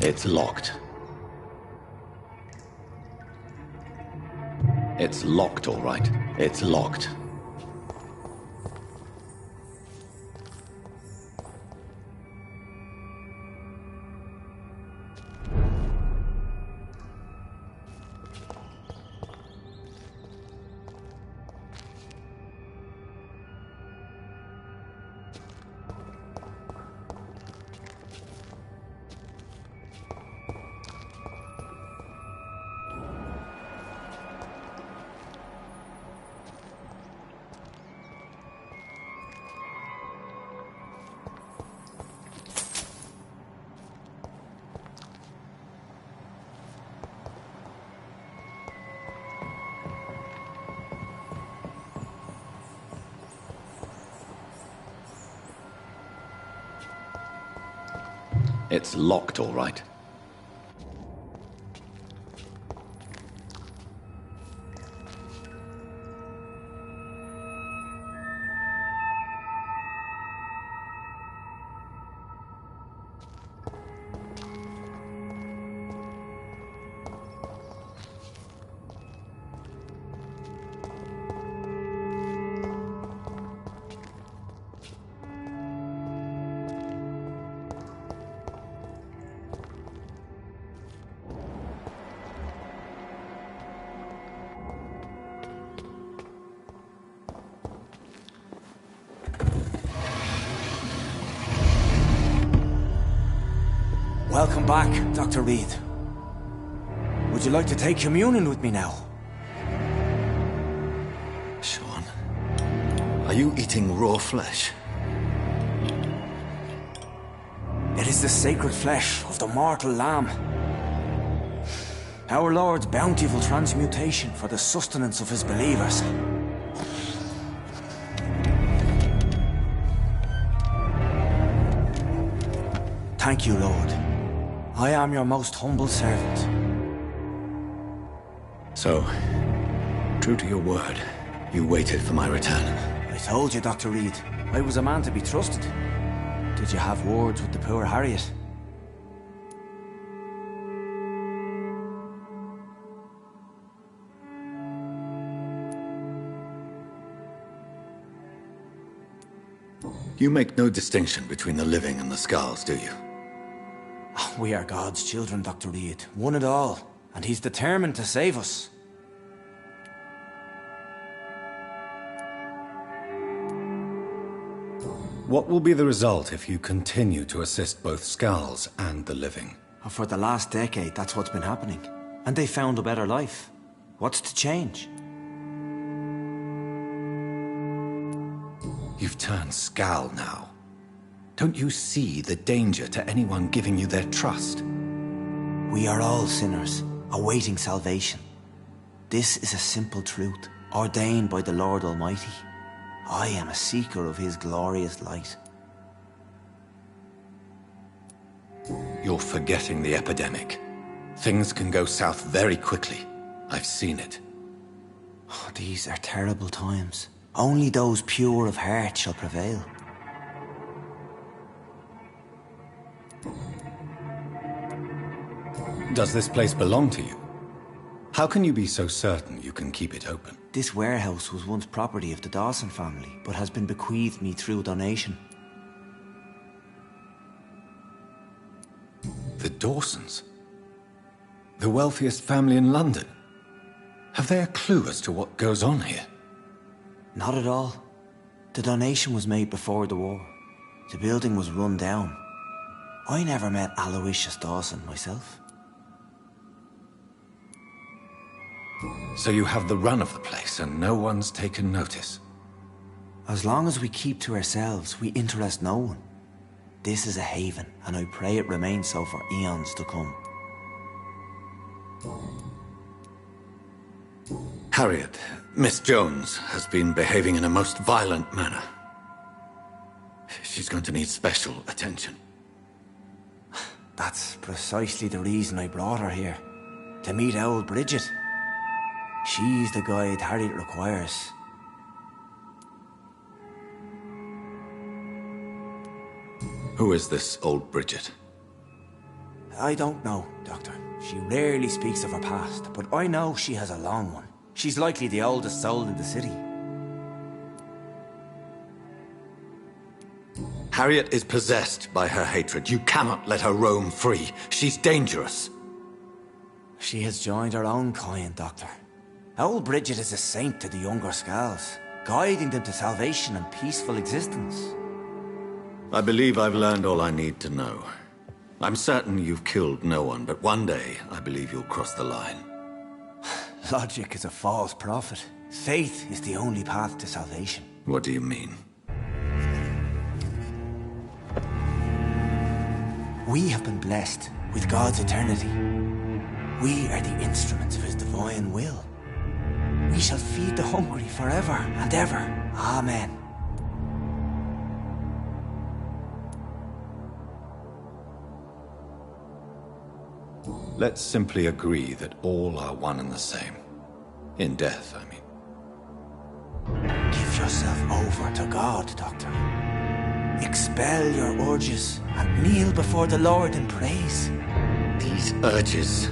It's locked. It's locked, all right. It's locked. It's locked, all right. Welcome back, Dr. Reed. Would you like to take communion with me now? Sean, are you eating raw flesh? It is the sacred flesh of the mortal lamb. Our Lord's bountiful transmutation for the sustenance of his believers. Thank you, Lord. I am your most humble servant. So, true to your word, you waited for my return. I told you, Dr. Reed, I was a man to be trusted. Did you have words with the poor Harriet? You make no distinction between the living and the skulls, do you? We are God's children, Dr. Reed, one and all, and he's determined to save us. What will be the result if you continue to assist both skulls and the living? For the last decade, that's what's been happening. And they found a better life. What's to change? You've turned Skal now. Don't you see the danger to anyone giving you their trust? We are all sinners, awaiting salvation. This is a simple truth, ordained by the Lord Almighty. I am a seeker of his glorious light. You're forgetting the epidemic. Things can go south very quickly. I've seen it. Oh, these are terrible times. Only those pure of heart shall prevail. Does this place belong to you? How can you be so certain you can keep it open? This warehouse was once property of the Dawson family, but has been bequeathed me through donation. The Dawsons? The wealthiest family in London? Have they a clue as to what goes on here? Not at all. The donation was made before the war. The building was run down. I never met Aloysius Dawson myself. So you have the run of the place and no one's taken notice? As long as we keep to ourselves, we interest no one. This is a haven, and I pray it remains so for eons to come. Harriet, Miss Jones, has been behaving in a most violent manner. She's going to need special attention. That's precisely the reason I brought her here. To meet old Bridget. She's the guide Harriet requires. Who is this old Bridget? I don't know, Doctor. She rarely speaks of her past, but I know she has a long one. She's likely the oldest soul in the city. Harriet is possessed by her hatred. You cannot let her roam free. She's dangerous. She has joined her own kind, Doctor. Old Bridget is a saint to the younger Scals, guiding them to salvation and peaceful existence. I believe I've learned all I need to know. I'm certain you've killed no one, but one day I believe you'll cross the line. Logic is a false prophet. Faith is the only path to salvation. What do you mean? We have been blessed with God's eternity. We are the instruments of His divine will. We shall feed the hungry forever and ever. Amen. Let's simply agree that all are one and the same. In death, I mean. Give yourself over to God, Doctor. Expel your urges and kneel before the Lord in praise. These urges.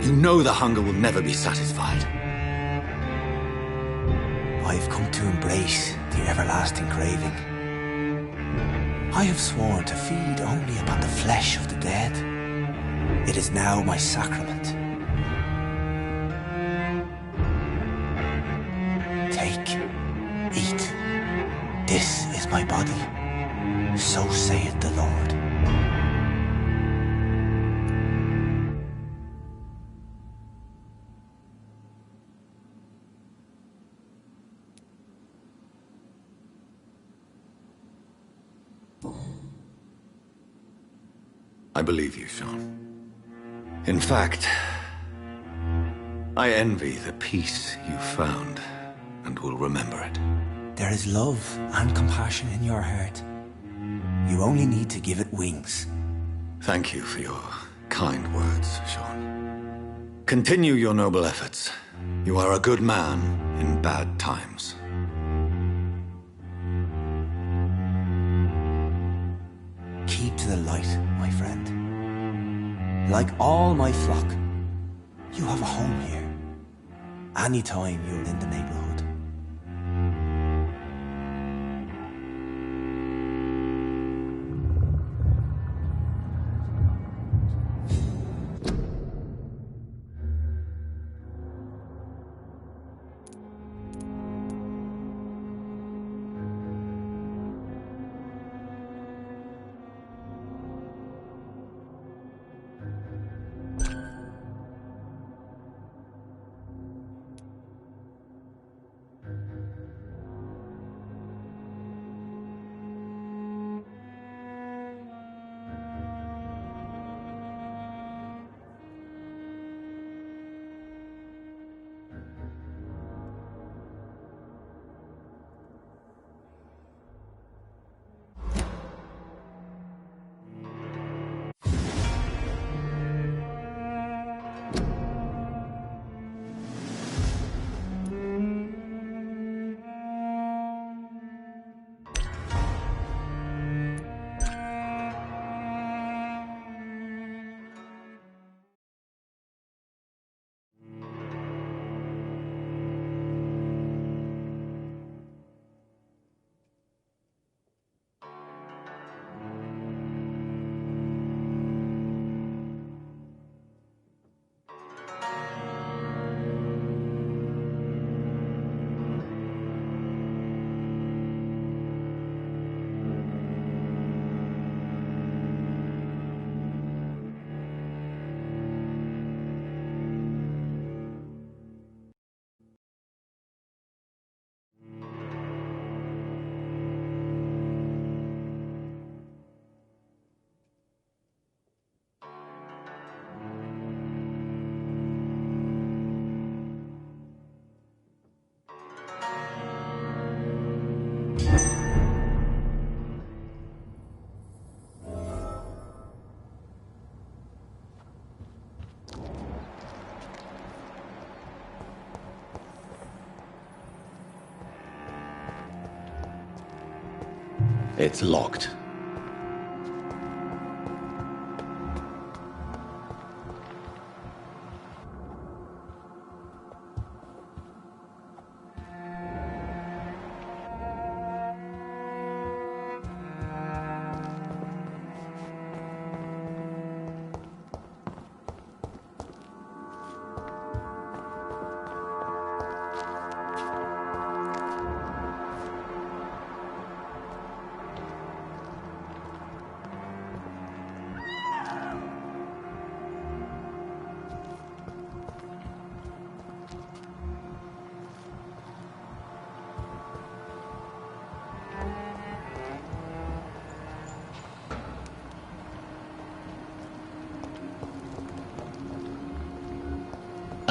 You know the hunger will never be satisfied. I've come to embrace the everlasting craving. I have sworn to feed only upon the flesh of the dead. It is now my sacrament. Take, eat. This is my body. So saith the Lord. I believe you, Sean. In fact, I envy the peace you found and will remember it. There is love and compassion in your heart. You only need to give it wings. Thank you for your kind words, Sean. Continue your noble efforts. You are a good man in bad times. Keep to the light, my friend. Like all my flock, you have a home here. Anytime you're in the neighborhood. It's locked.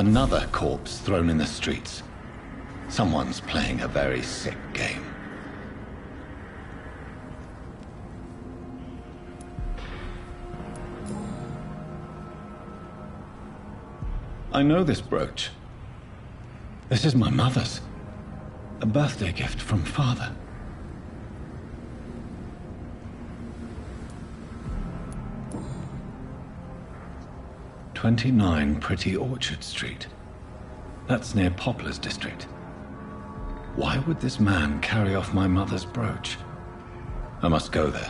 Another corpse thrown in the streets. Someone's playing a very sick game. I know this brooch. This is my mother's. A birthday gift from father. "29 Pretty Orchard Street. That's near Poplar's district. Why would this man carry off my mother's brooch? I must go there."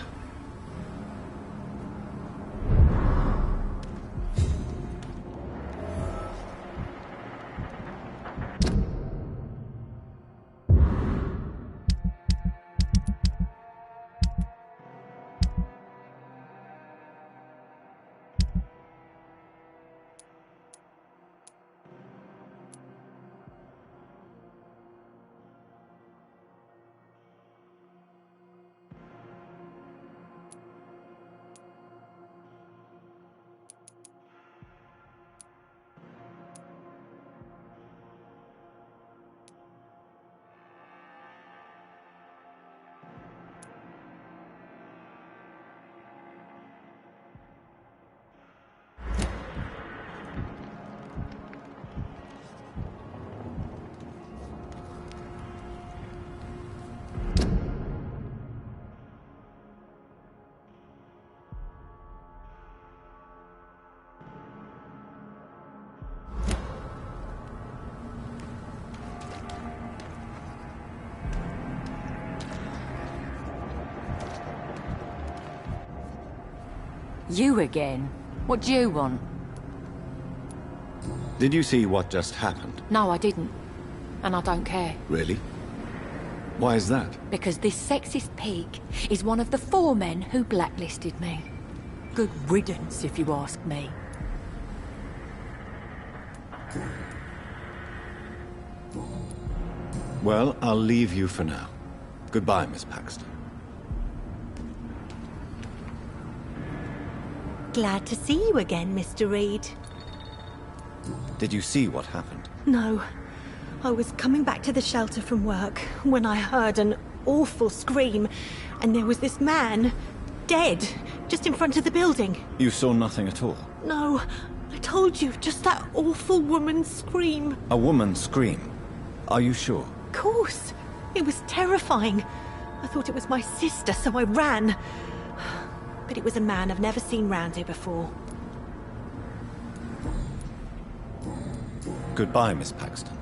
You again? What do you want? Did you see what just happened? No, I didn't. And I don't care. Really? Why is that? Because this sexist pig is one of the 4 men who blacklisted me. Good riddance, if you ask me. Well, I'll leave you for now. Goodbye, Miss Paxton. Glad to see you again, Mr. Reed. Did you see what happened? No. I was coming back to the shelter from work when I heard an awful scream, and there was this man, dead, just in front of the building. You saw nothing at all? No. I told you, just that awful woman's scream. A woman scream? Are you sure? Of course. It was terrifying. I thought it was my sister, so I ran. But it was a man I've never seen round here before. Goodbye, Miss Paxton.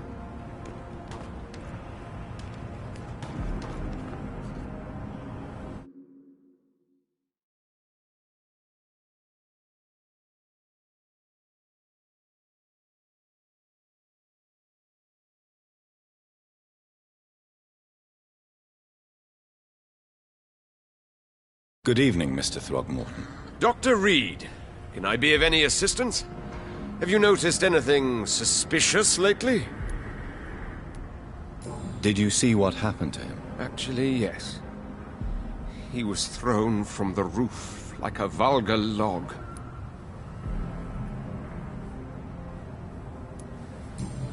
Good evening, Mr. Throgmorton. Dr. Reed, can I be of any assistance? Have you noticed anything suspicious lately? Did you see what happened to him? Actually, yes. He was thrown from the roof like a vulgar log.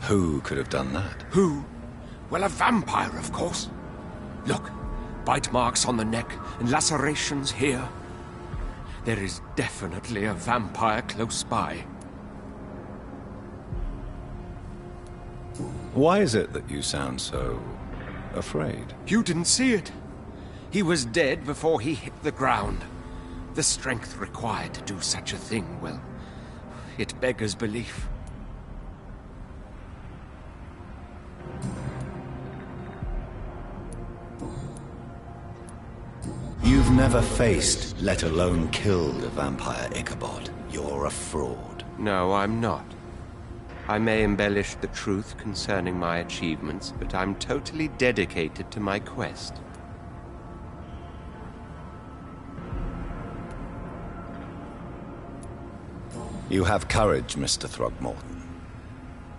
Who could have done that? Who? Well, a vampire, of course. Look, bite marks on the neck and lacerations here. There is definitely a vampire close by. Why is it that you sound so afraid? You didn't see it. He was dead before he hit the ground. The strength required to do such a thing, well, it beggars belief. You've never faced, let alone killed, a vampire, Ichabod. You're a fraud. No, I'm not. I may embellish the truth concerning my achievements, but I'm totally dedicated to my quest. You have courage, Mr. Throgmorton.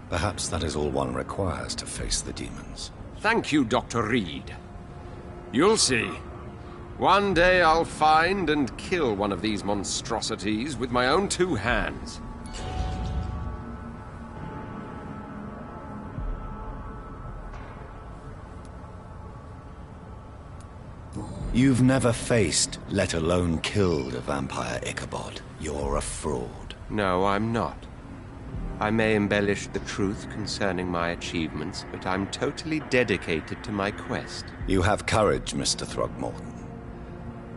Perhaps that is all one requires to face the demons. Thank you, Dr. Reed. You'll see. One day I'll find and kill one of these monstrosities with my own 2 hands. You've never faced, let alone killed, a vampire, Ichabod. You're a fraud. No, I'm not. I may embellish the truth concerning my achievements, but I'm totally dedicated to my quest. You have courage, Mr. Throgmorton.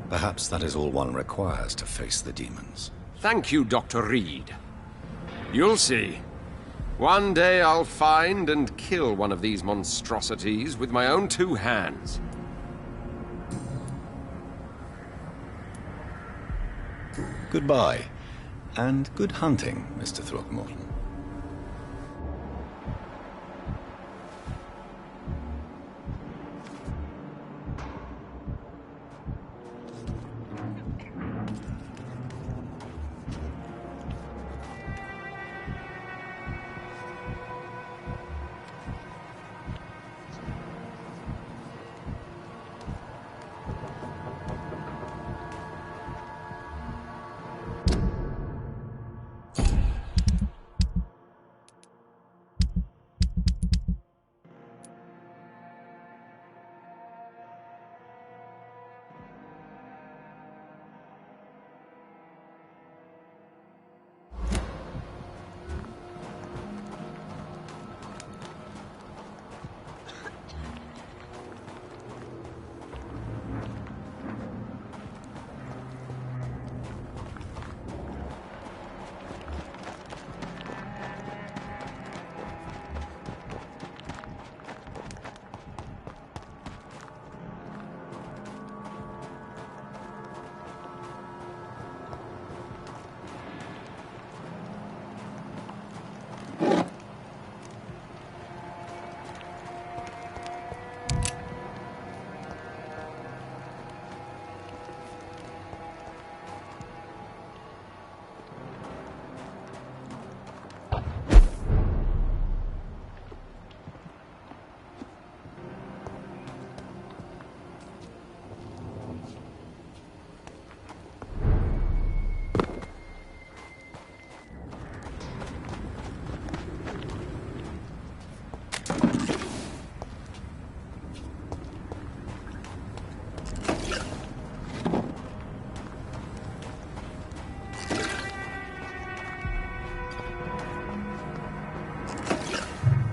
Perhaps that is all one requires to face the demons. Thank you, Dr. Reed. You'll see. One day I'll find and kill one of these monstrosities with my own 2 hands. Goodbye, and good hunting, Mr. Throgmorton.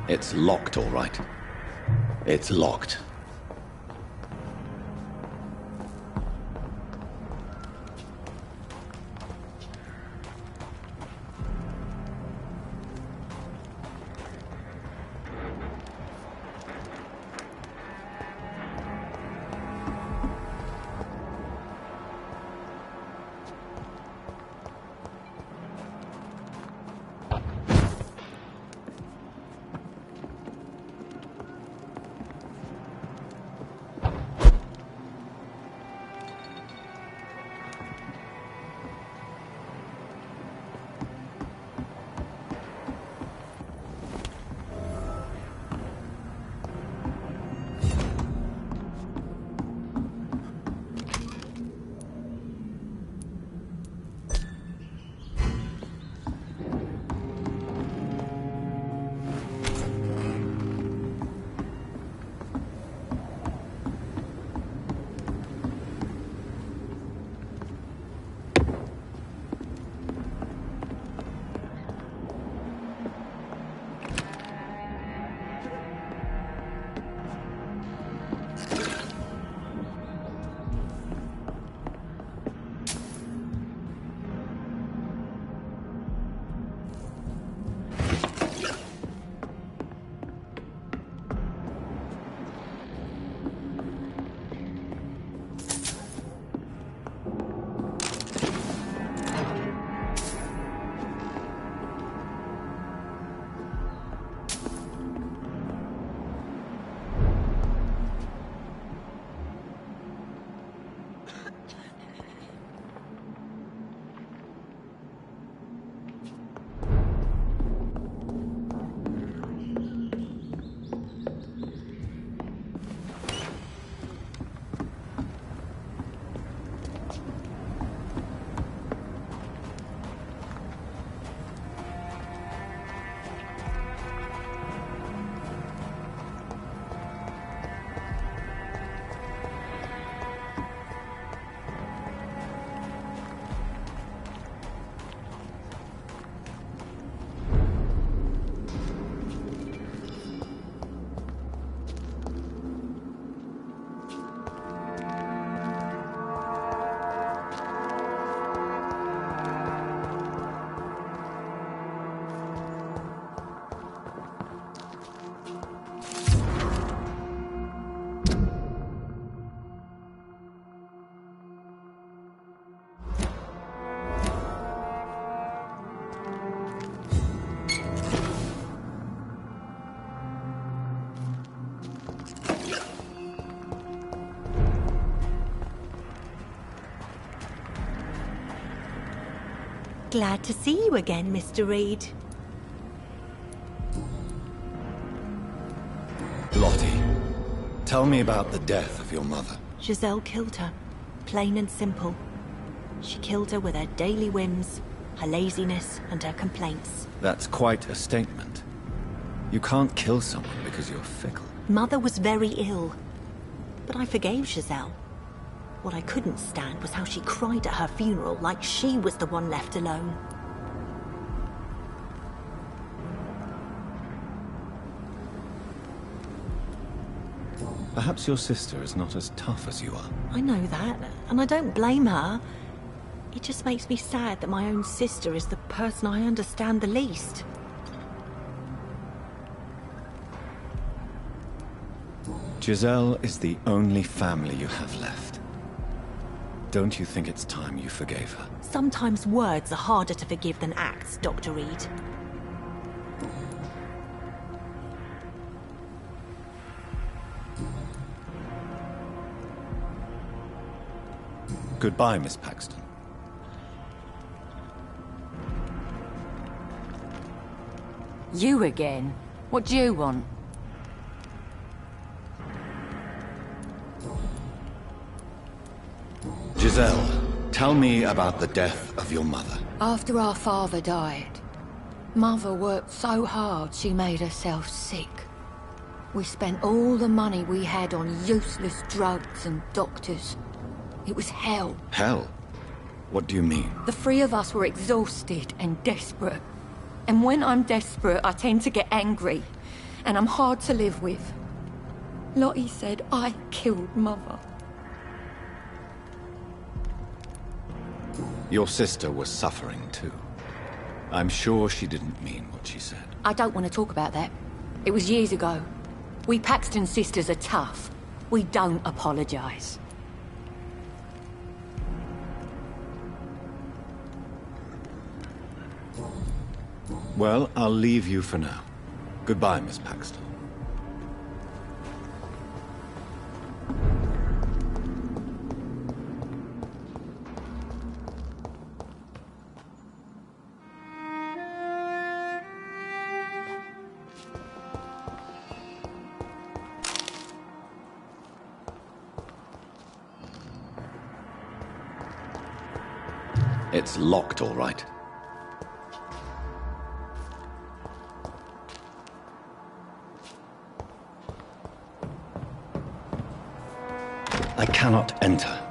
It's locked, all right. It's locked. Glad to see you again, Mr. Reed. Lottie, tell me about the death of your mother. Giselle killed her. Plain and simple. She killed her with her daily whims, her laziness, and her complaints. That's quite a statement. You can't kill someone because you're fickle. Mother was very ill, but I forgave Giselle. What I couldn't stand was how she cried at her funeral like she was the one left alone. Perhaps your sister is not as tough as you are. I know that, and I don't blame her. It just makes me sad that my own sister is the person I understand the least. Giselle is the only family you have left. Don't you think it's time you forgave her? Sometimes words are harder to forgive than acts, Dr. Reed. Goodbye, Miss Paxton. You again? What do you want? Giselle, tell me about the death of your mother. After our father died, Mother worked so hard she made herself sick. We spent all the money we had on useless drugs and doctors. It was hell. Hell? What do you mean? The three of us were exhausted and desperate. And when I'm desperate, I tend to get angry. And I'm hard to live with. Lottie said I killed Mother. Your sister was suffering too. I'm sure she didn't mean what she said. I don't want to talk about that. It was years ago. We Paxton sisters are tough. We don't apologise. Well, I'll leave you for now. Goodbye, Miss Paxton. It's locked, all right. I cannot enter.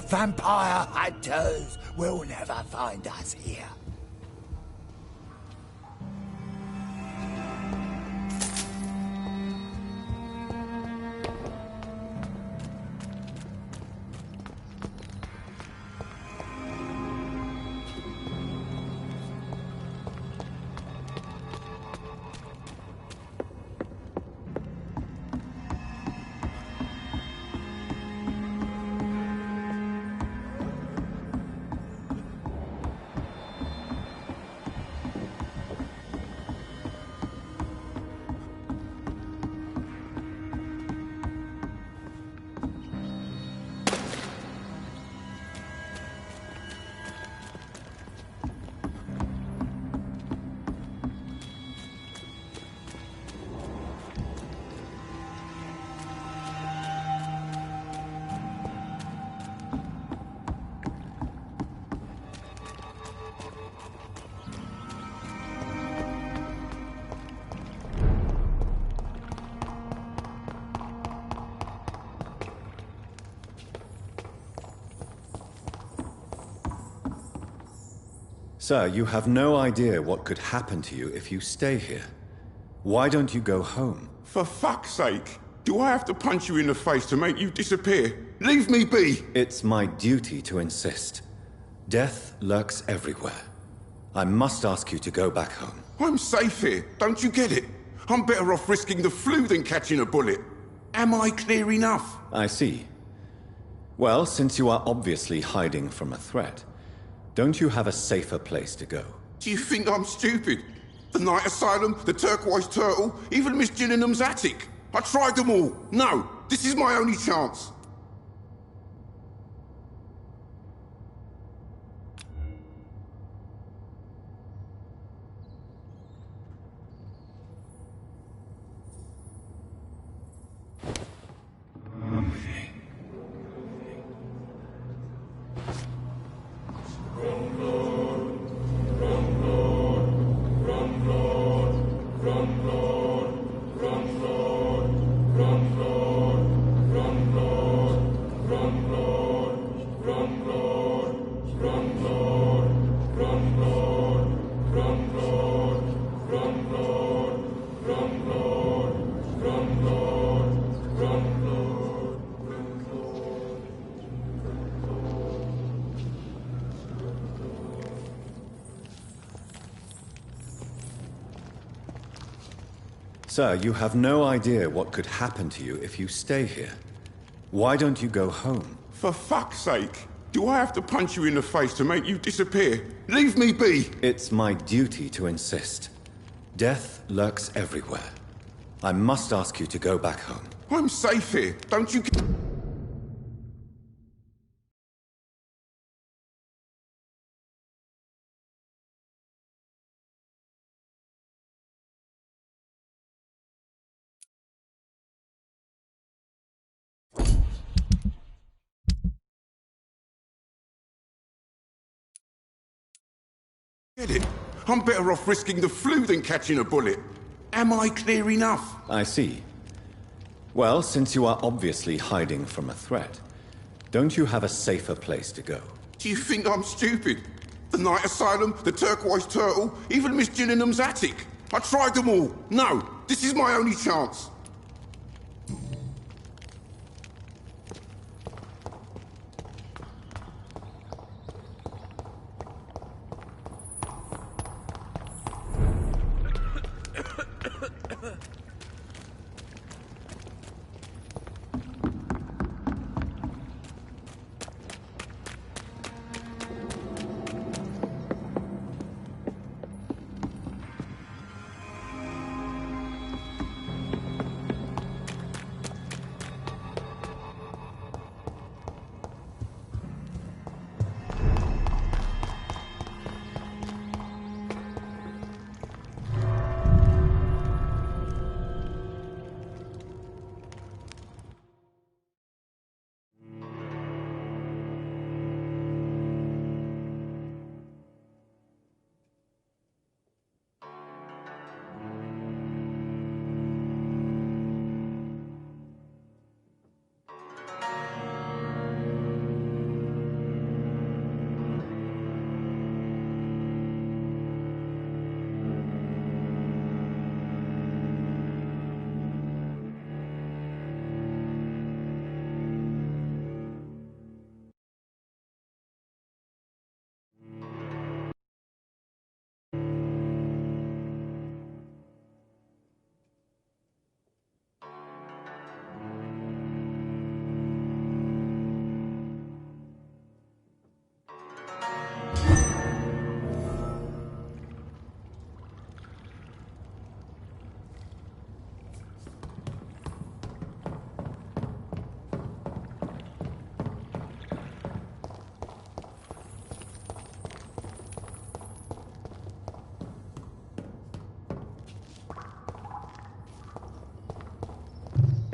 Vampire hunters will never find us here. Sir, you have no idea what could happen to you if you stay here. Why don't you go home? For fuck's sake! Do I have to punch you in the face to make you disappear? Leave me be! It's my duty to insist. Death lurks everywhere. I must ask you to go back home. I'm safe here, don't you get it? I'm better off risking the flu than catching a bullet. Am I clear enough? I see. Well, since you are obviously hiding from a threat, don't you have a safer place to go? Do you think I'm stupid? The night asylum, the turquoise turtle, even Miss Gillingham's attic. I tried them all. No, this is my only chance. Sir, you have no idea what could happen to you if you stay here. Why don't you go home? For fuck's sake! Do I have to punch you in the face to make you disappear? Leave me be! It's my duty to insist. Death lurks everywhere. I must ask you to go back home. I'm safe here, don't you get... Get it? I'm better off risking the flu than catching a bullet. Am I clear enough? I see. Well, since you are obviously hiding from a threat, don't you have a safer place to go? Do you think I'm stupid? The night asylum, the turquoise turtle, even Miss Gillingham's attic. I tried them all. No, this is my only chance.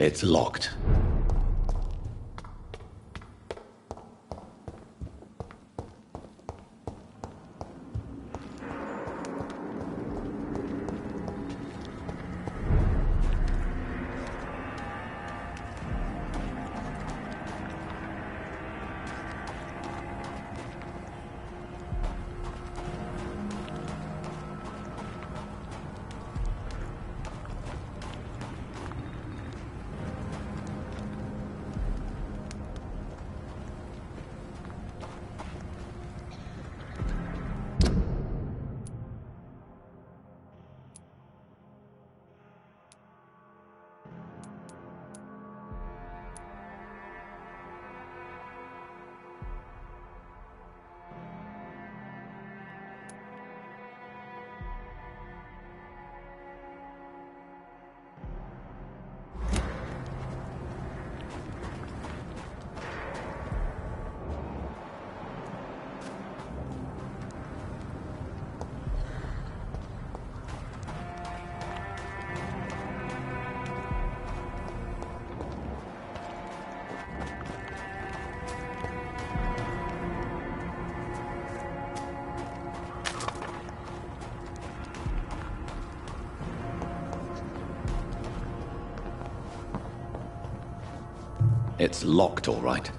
It's locked. It's locked, all right.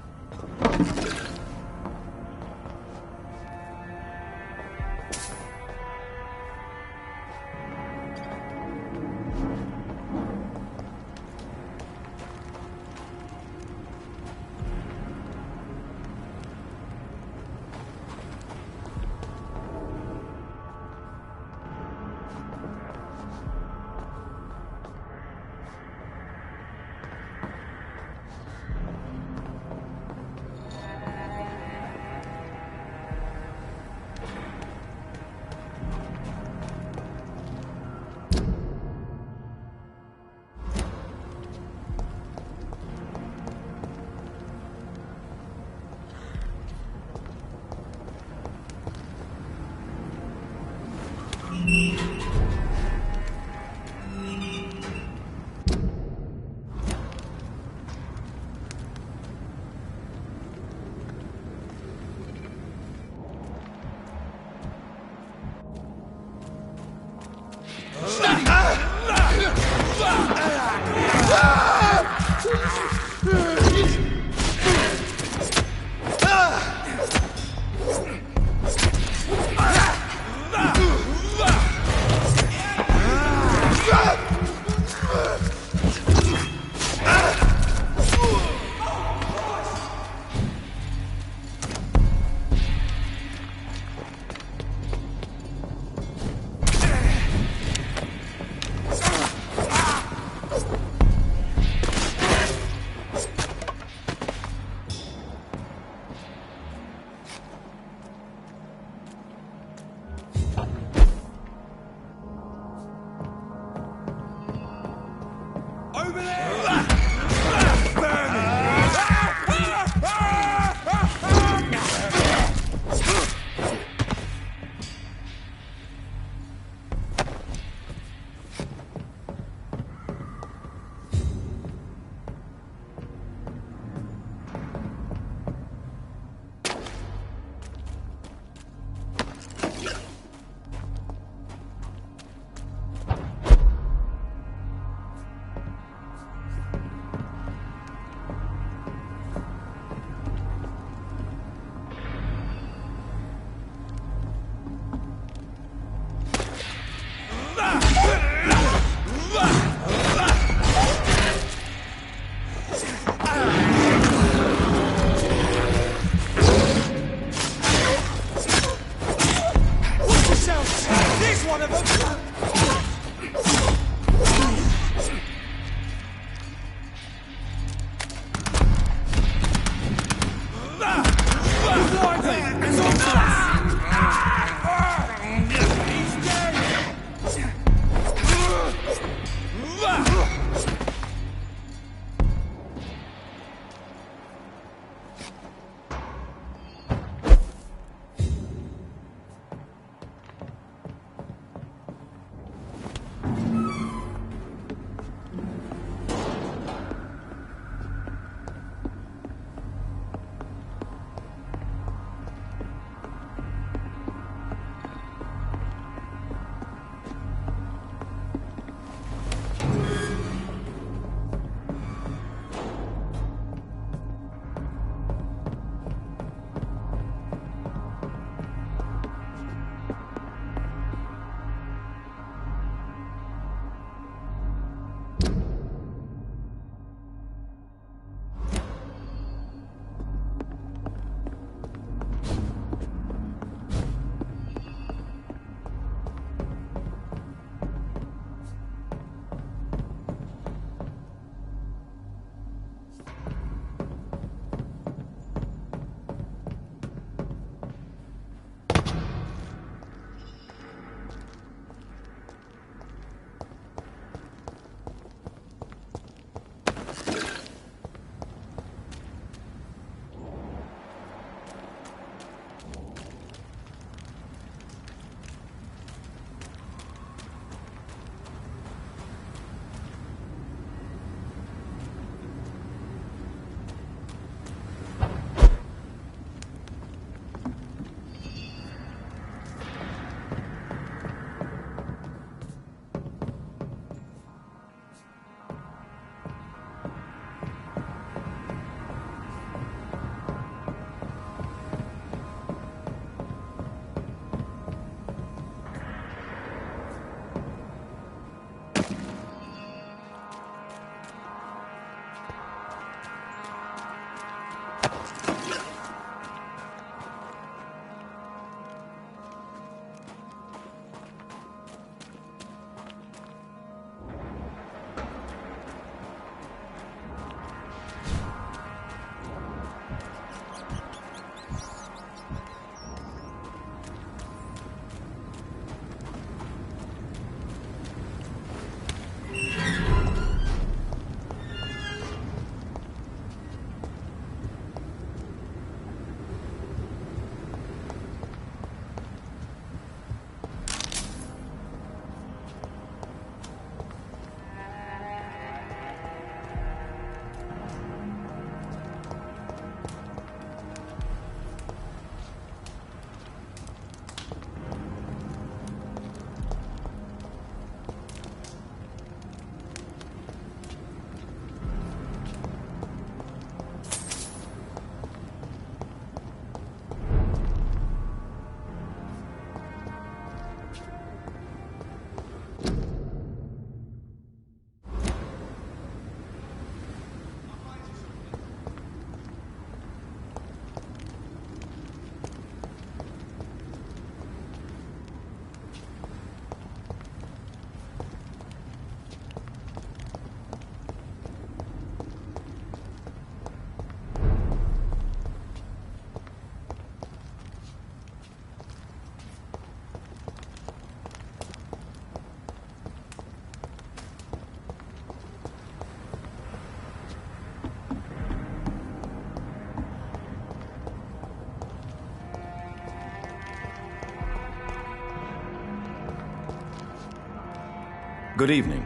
Good evening.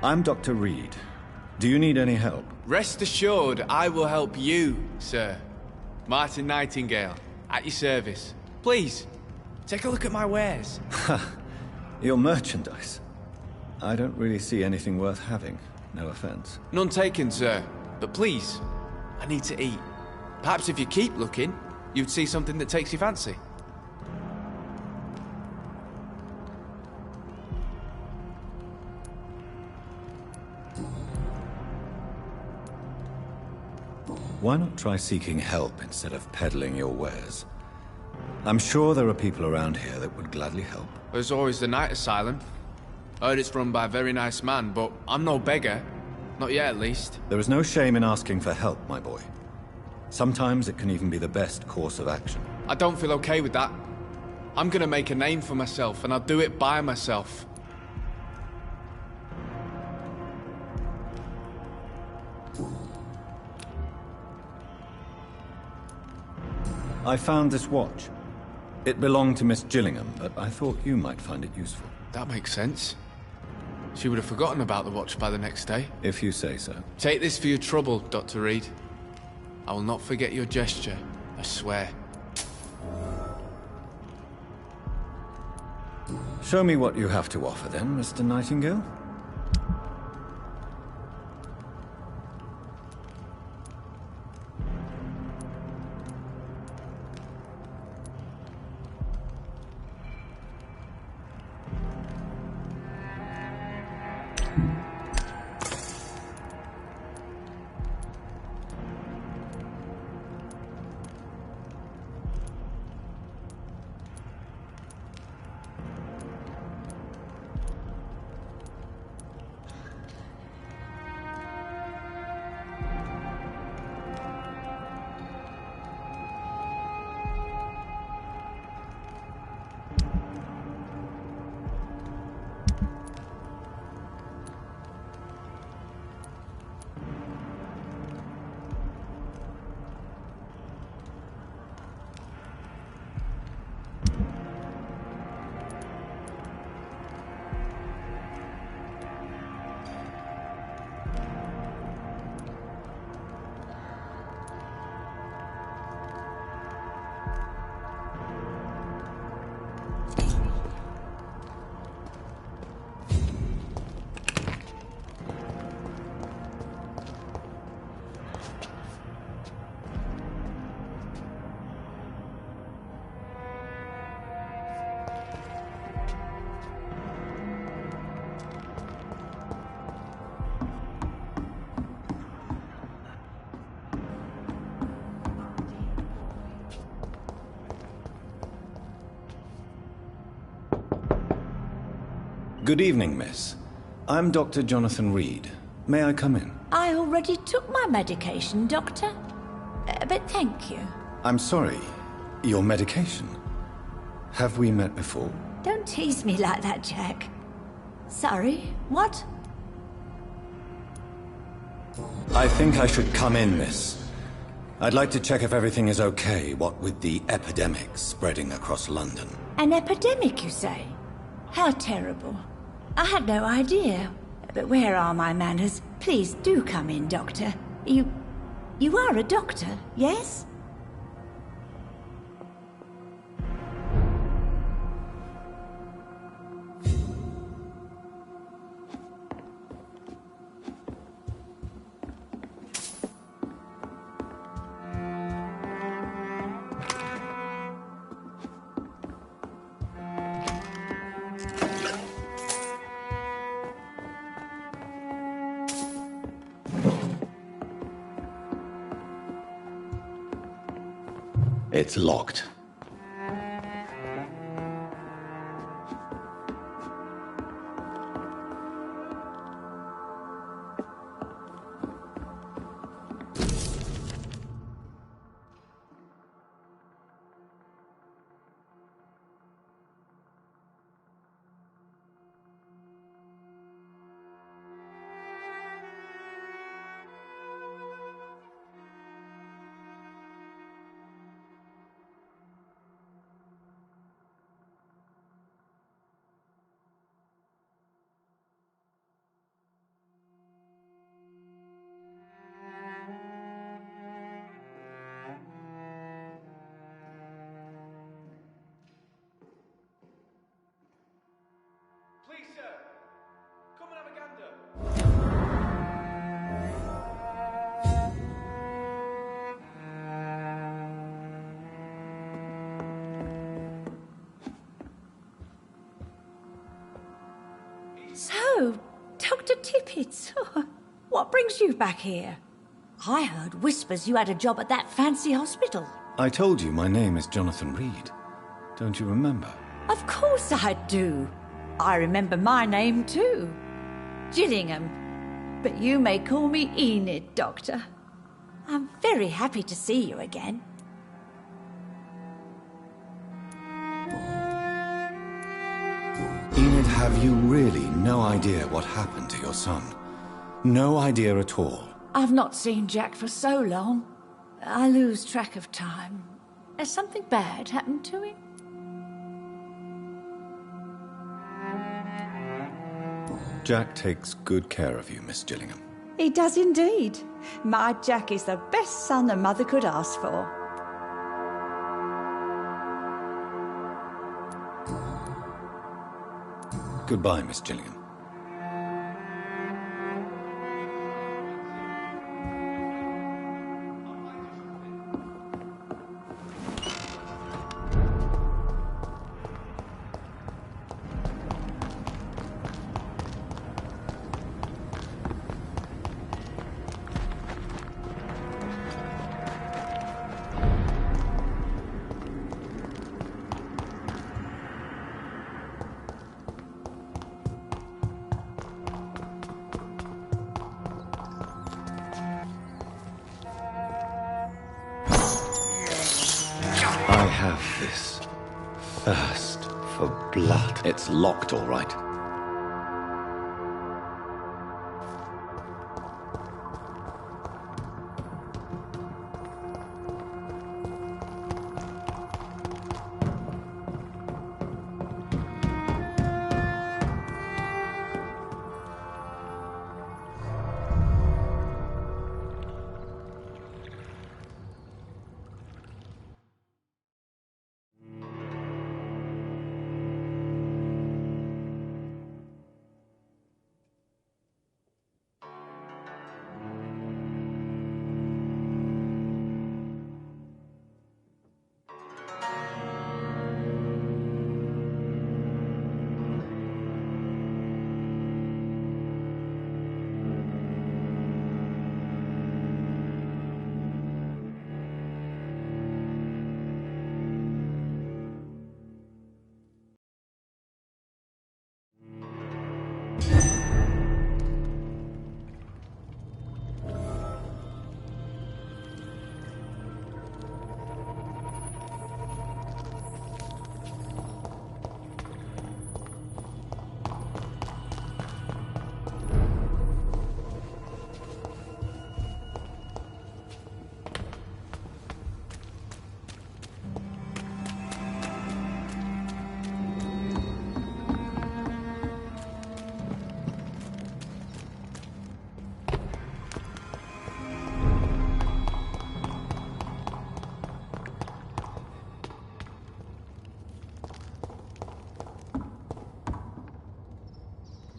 I'm Dr. Reed. Do you need any help? Rest assured, I will help you, sir. Martin Nightingale, at your service. Please, take a look at my wares. Your merchandise. I don't really see anything worth having. No offense. None taken, sir. But please, I need to eat. Perhaps if you keep looking, you'd see something that takes your fancy. Why not try seeking help instead of peddling your wares? I'm sure there are people around here that would gladly help. There's always the night asylum. Heard it's run by a very nice man, but I'm no beggar. Not yet, at least. There is no shame in asking for help, my boy. Sometimes it can even be the best course of action. I don't feel okay with that. I'm gonna make a name for myself, and I'll do it by myself. I found this watch. It belonged to Miss Gillingham, but I thought you might find it useful. That makes sense. She would have forgotten about the watch by the next day. If you say so. Take this for your trouble, Dr. Reed. I will not forget your gesture, I swear. Show me what you have to offer then, Mr. Nightingale. Good evening, miss. I'm Dr. Jonathan Reed. May I come in? I already took my medication, Doctor. But thank you. I'm sorry. Your medication? Have we met before? Don't tease me like that, Jack. Sorry, what? I think I should come in, miss. I'd like to check if everything is okay, what with the epidemic spreading across London. An epidemic, you say? How terrible. I had no idea. But where are my manners? Please do come in, Doctor. You are a doctor, yes? It's locked. brings you back here? I heard whispers you had a job at that fancy hospital. I told you my name is Jonathan Reed. Don't you remember? Of course I do. I remember my name too. Gillingham. But you may call me Enid, Doctor. I'm very happy to see you again. Enid, have you really no idea what happened to your son? No idea at all? I've not seen Jack for so long. I lose track of time. Has something bad happened to him? Jack takes good care of you, Miss Gillingham. He does indeed. My Jack is the best son a mother could ask for. Goodbye, Miss Gillingham. I have this thirst for blood. It's locked, all right.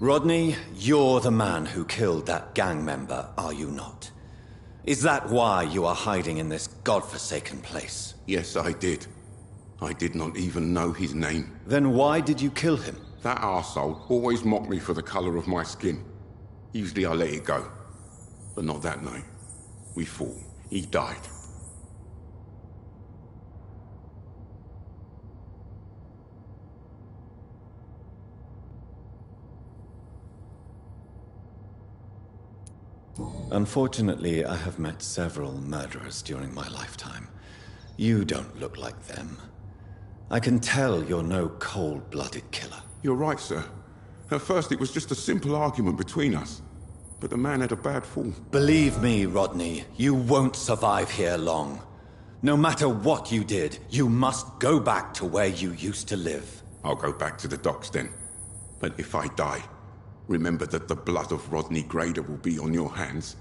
Rodney, you're the man who killed that gang member, are you not? Is that why you are hiding in this godforsaken place? Yes, I did. I did not even know his name. Then why did you kill him? That arsehole always mocked me for the colour of my skin. Usually I let it go. But not that night. We fought. He died. Unfortunately, I have met several murderers during my lifetime. You don't look like them. I can tell you're no cold-blooded killer. You're right, sir. At first it was just a simple argument between us. But the man had a bad fall. Believe me, Rodney, you won't survive here long. No matter what you did, you must go back to where you used to live. I'll go back to the docks then. But if I die, remember that the blood of Rodney Grader will be on your hands.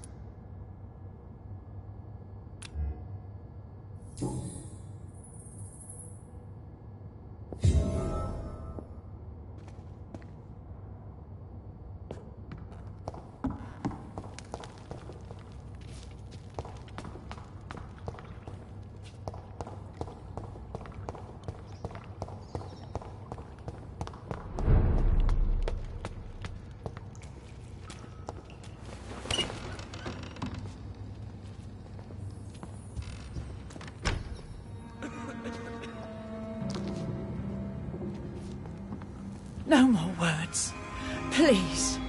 No more words. Please.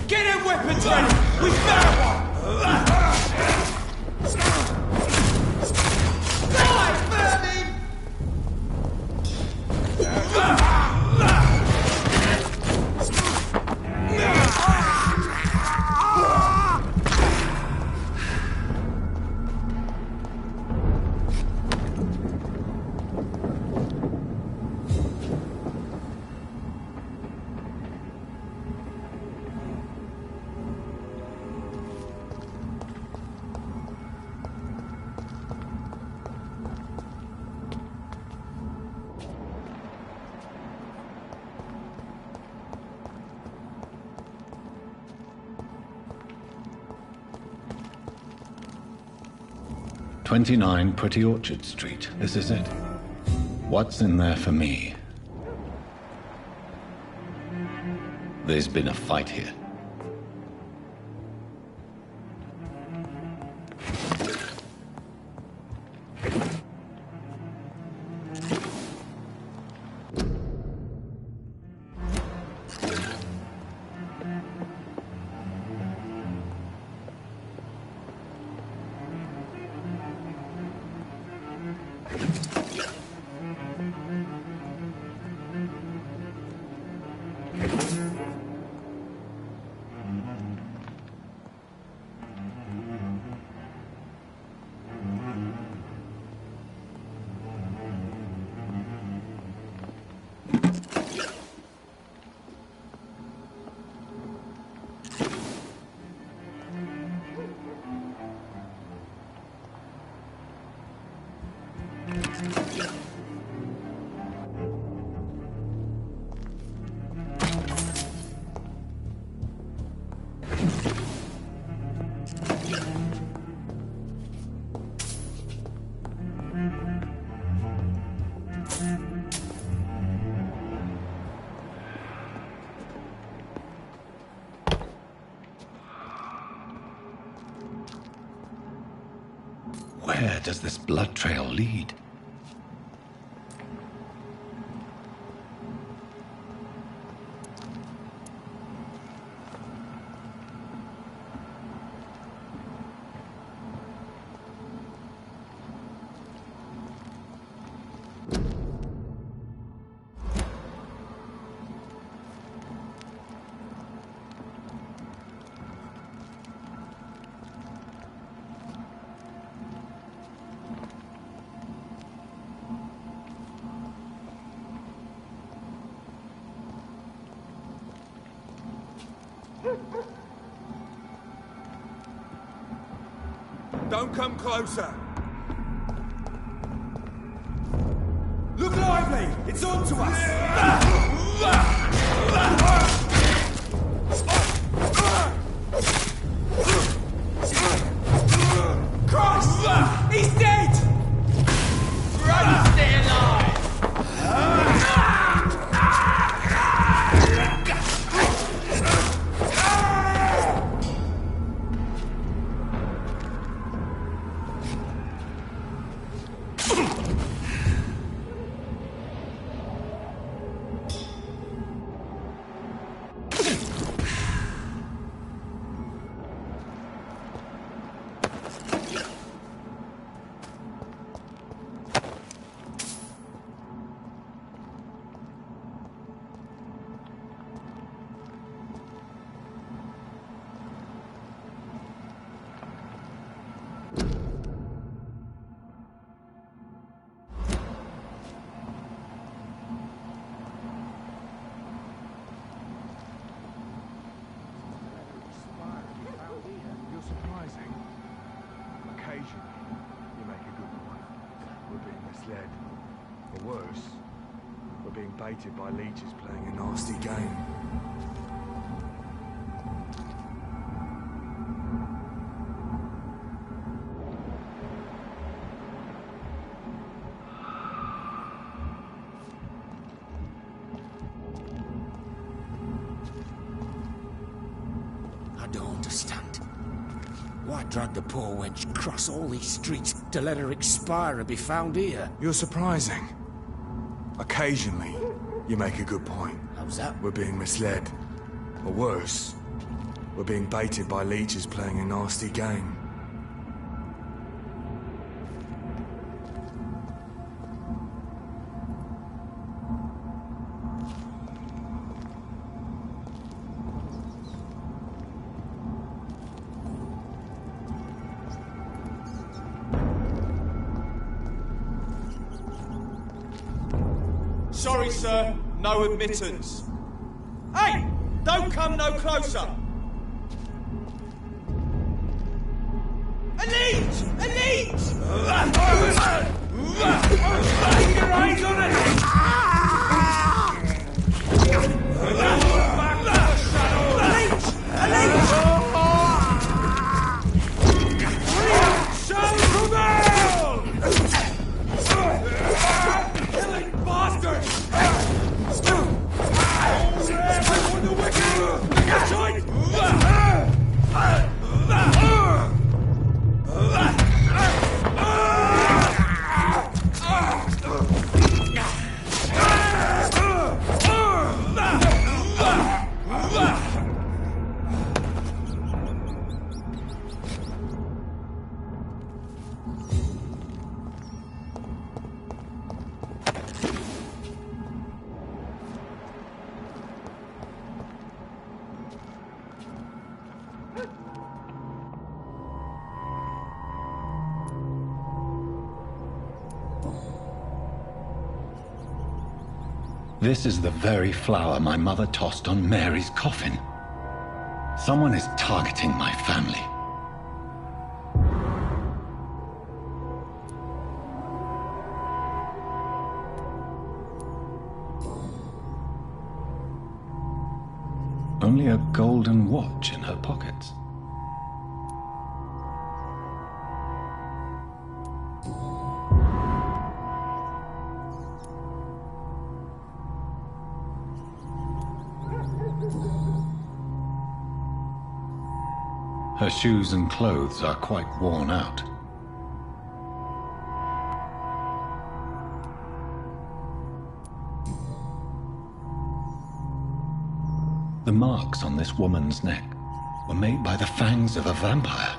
Get in weapons ready! We found one! Die, vermin! "29 Pretty Orchard Street. This is it. What's in there for me? There's been a fight here. Where does this blood trail lead? Don't come closer. Look lively! It's on to us! Christ! He's dead! Run, stay alive! Or worse, we're being baited by leeches playing a nasty game. I don't understand. Why drag the poor wench across all these streets to let her expire and be found here? You're surprising. Occasionally, you make a good point. How's that? We're being misled. Or worse, we're being baited by leeches playing a nasty game. Sorry, sir. No admittance. Hey! Don't come no closer! Elite! Elite! Keep your eyes on it! This is the very flower my mother tossed on Mary's coffin. Someone is targeting my family. Only a golden watch in her pockets. Her shoes and clothes are quite worn out. The marks on this woman's neck were made by the fangs of a vampire.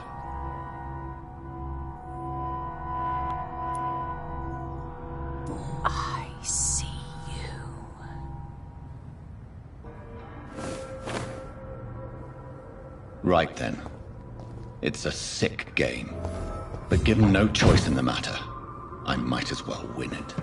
I see you. Right then. It's a sick game. But given no choice in the matter, I might as well win it.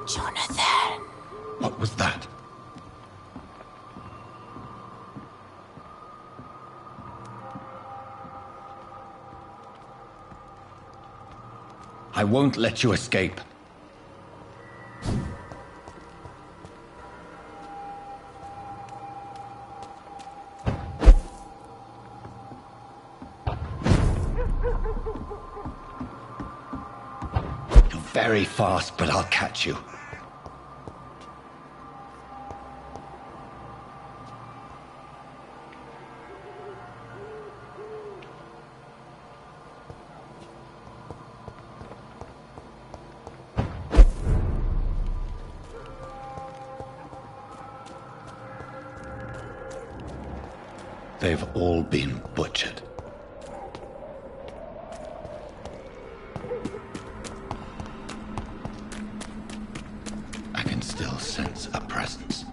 Jonathan. What was that? I won't let you escape. You're very fast, but I'll catch you. They've all been butchered. I can still sense a presence.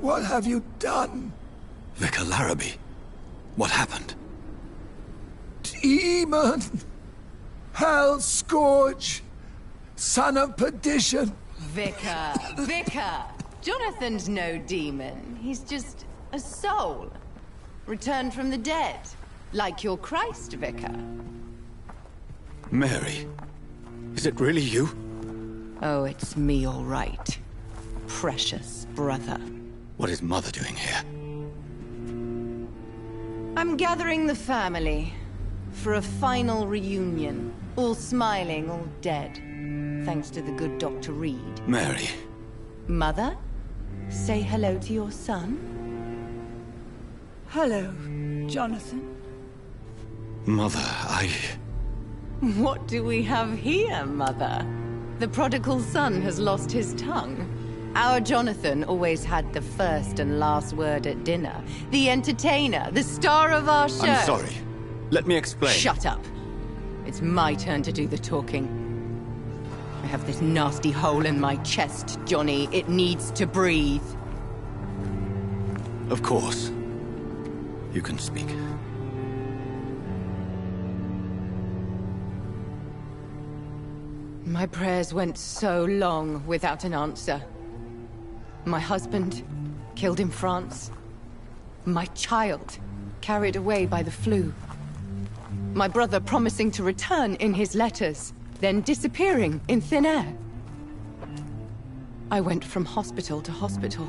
What have you done? Vicar Larrabee, what happened? Demon! Hell Scourge! Son of perdition! Vicar! Vicar! Jonathan's no demon. He's just a soul. Returned from the dead. Like your Christ, Vicar. Mary, is it really you? Oh, it's me, all right. Precious brother. What is Mother doing here? I'm gathering the family for a final reunion. All smiling, all dead. Thanks to the good Dr. Reed. Mary. Mother? say hello to your son? Hello, Jonathan. Mother, What do we have here, Mother? The prodigal son has lost his tongue. Our Jonathan always had the first and last word at dinner. The entertainer, the star of our show. I'm sorry. Let me explain. Shut up. It's my turn to do the talking. I have this nasty hole in my chest, Johnny. It needs to breathe. Of course. You can speak. My prayers went so long without an answer. My husband, killed in France. My child, carried away by the flu. My brother promising to return in his letters, then disappearing in thin air. I went from hospital to hospital.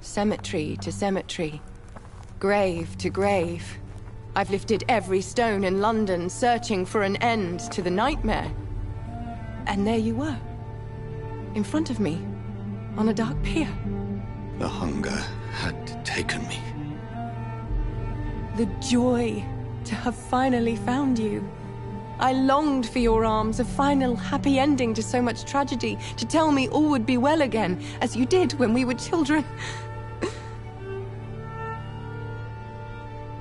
Cemetery to cemetery. Grave to grave. I've lifted every stone in London, searching for an end to the nightmare. And there you were. In front of me. On a dark pier. The hunger had taken me. The joy to have finally found you. I longed for your arms, a final happy ending to so much tragedy, to tell me all would be well again, as you did when we were children.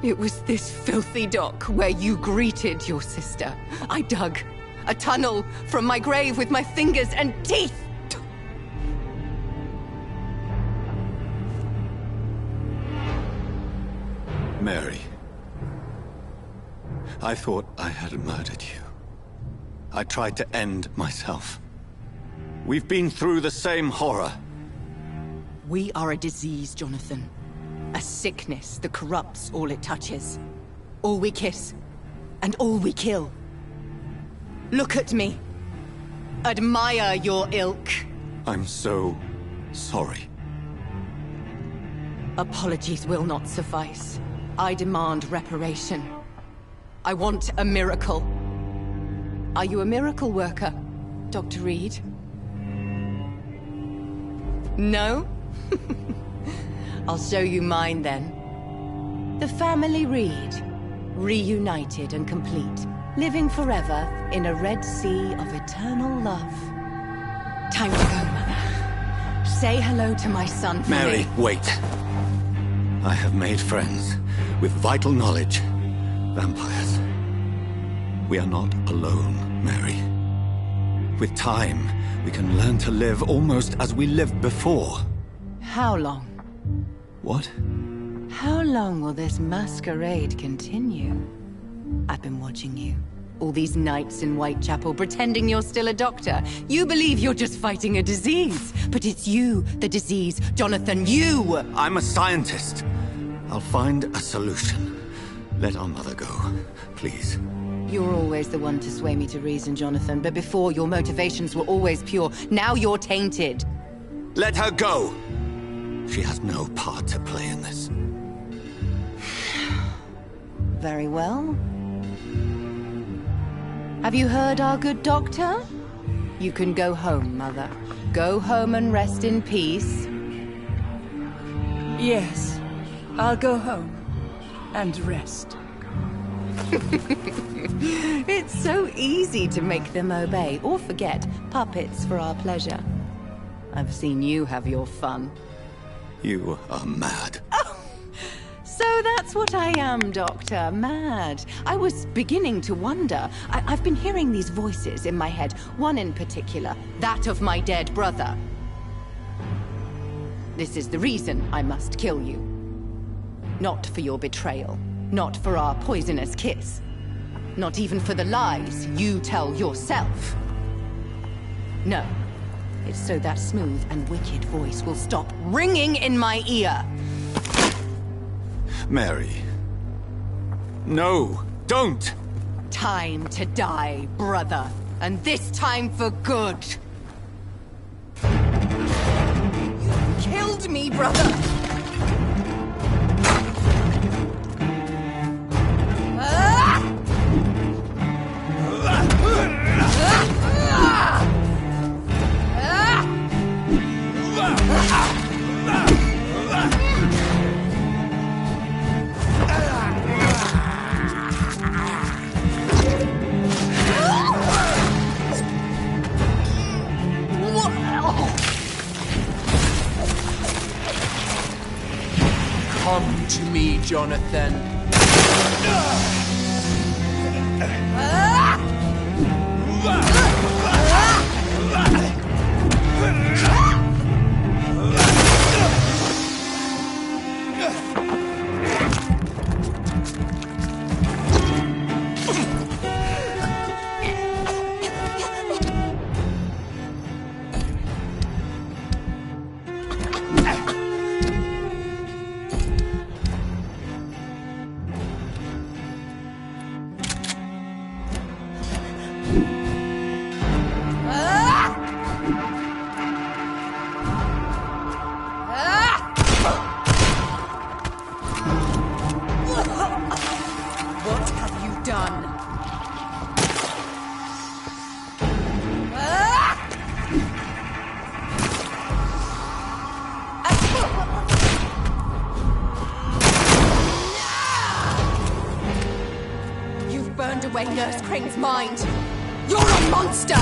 It was this filthy dock where you greeted your sister. I dug a tunnel from my grave with my fingers and teeth. Mary. I thought I had murdered you. I tried to end myself. We've been through the same horror. We are a disease, Jonathan. A sickness that corrupts all it touches. All we kiss, and all we kill. Look at me. Admire your ilk. I'm so sorry. Apologies will not suffice. I demand reparation. I want a miracle. Are you a miracle worker, Dr. Reed? No? I'll show you mine then. The family Reed, reunited and complete, living forever in a red sea of eternal love. Time to go, Mother. Say hello to my son for Mary, me. wait. I have made friends with vital knowledge. Vampires. We are not alone, Mary. With time, we can learn to live almost as we lived before. How long? What? How long will this masquerade continue? I've been watching you. All these nights in Whitechapel, pretending you're still a doctor. You believe you're just fighting a disease. But it's you, the disease. Jonathan, you! I'm a scientist. I'll find a solution. Let our mother go, please. You're always the one to sway me to reason, Jonathan. But before, your motivations were always pure. Now you're tainted. Let her go! She has no part to play in this. Very well. Have you heard our good doctor? You can go home, Mother. Go home and rest in peace. Yes, I'll go home and rest. It's so easy to make them obey or forget, puppets for our pleasure. I've seen you have your fun. You are mad. Oh, so that's what I am, Doctor. Mad. I was beginning to wonder. I've been hearing these voices in my head, one in particular, that of my dead brother. This is the reason I must kill you. Not for your betrayal. Not for our poisonous kiss. Not even for the lies you tell yourself. No. It's so that smooth and wicked voice will stop ringing in my ear. Mary. No, don't! Time to die, brother. And this time for good. You killed me, brother! Ah! Come to me, Jonathan. Away Nurse Crane's mind. You're a monster!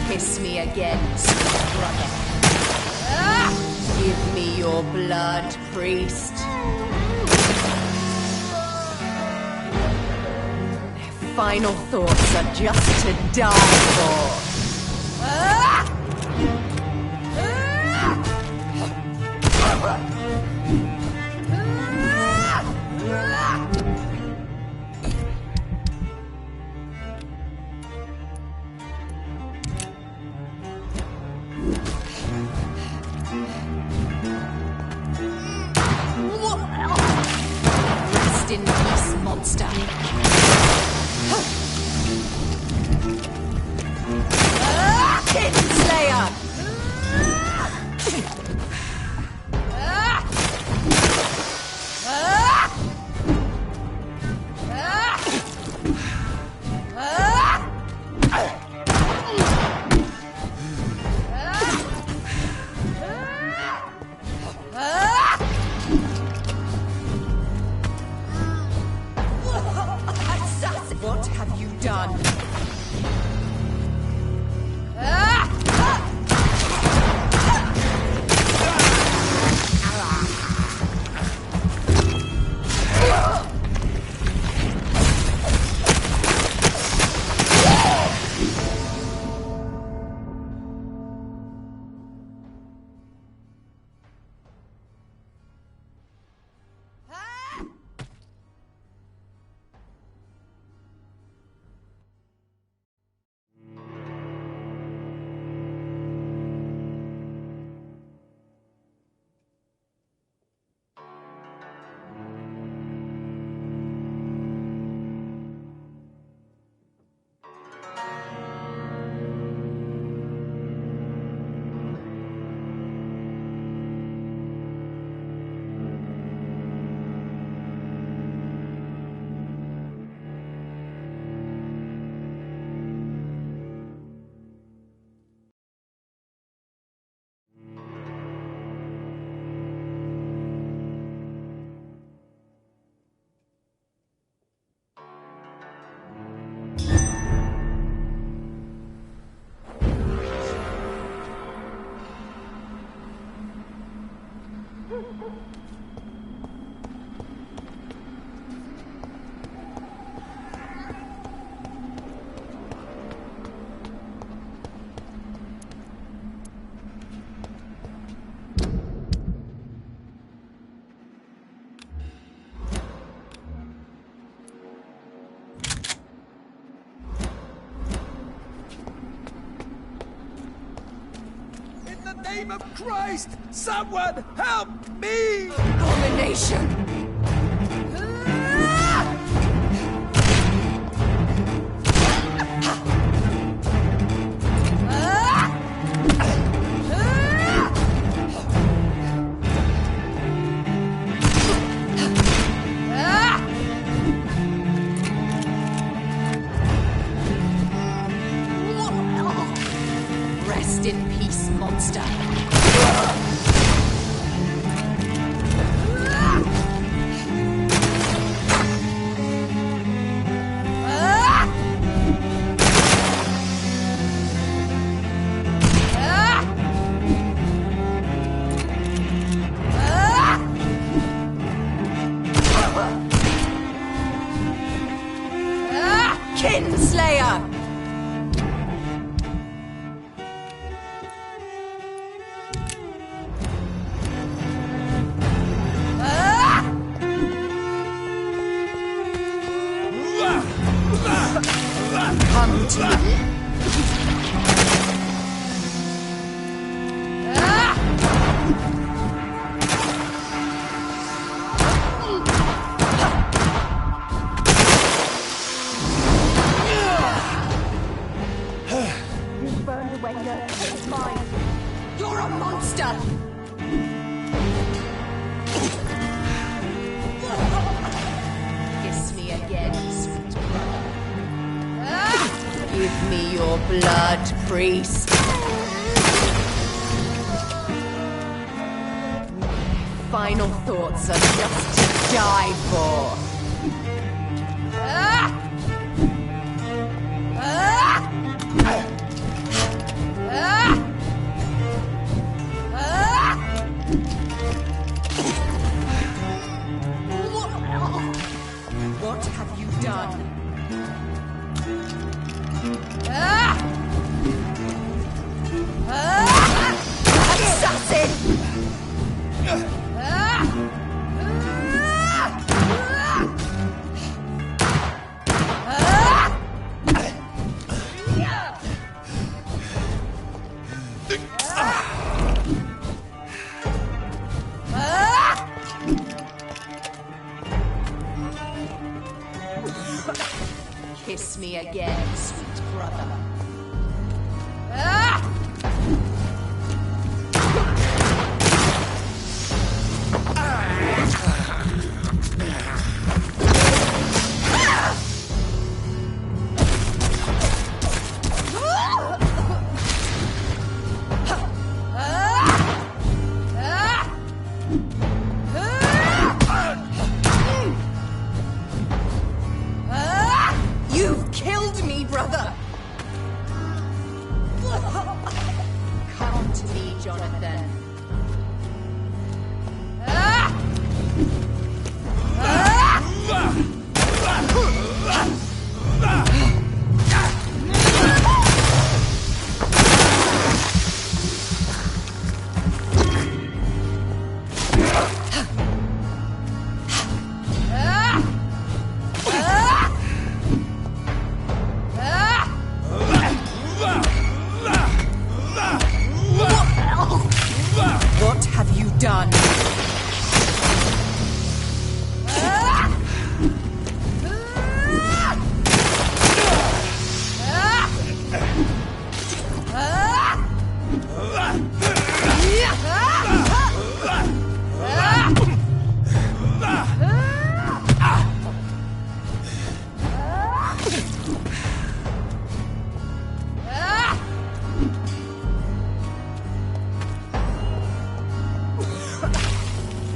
Kiss me again, brother. Give me your blood, priest. Their final thoughts are just to die for. Rest in peace, monster. Kinslayer! What have you done? Name of Christ! Someone help me! Abomination! Rest in peace, monster. the way, look. It's mine. You're a monster! Kiss me again, sweet brother. Give me your blood, priest. Final thoughts are just to die for. What have you done? Assassin! Kiss me again, sweet brother. You've killed me, brother! Come to me, Jonathan. What have you done?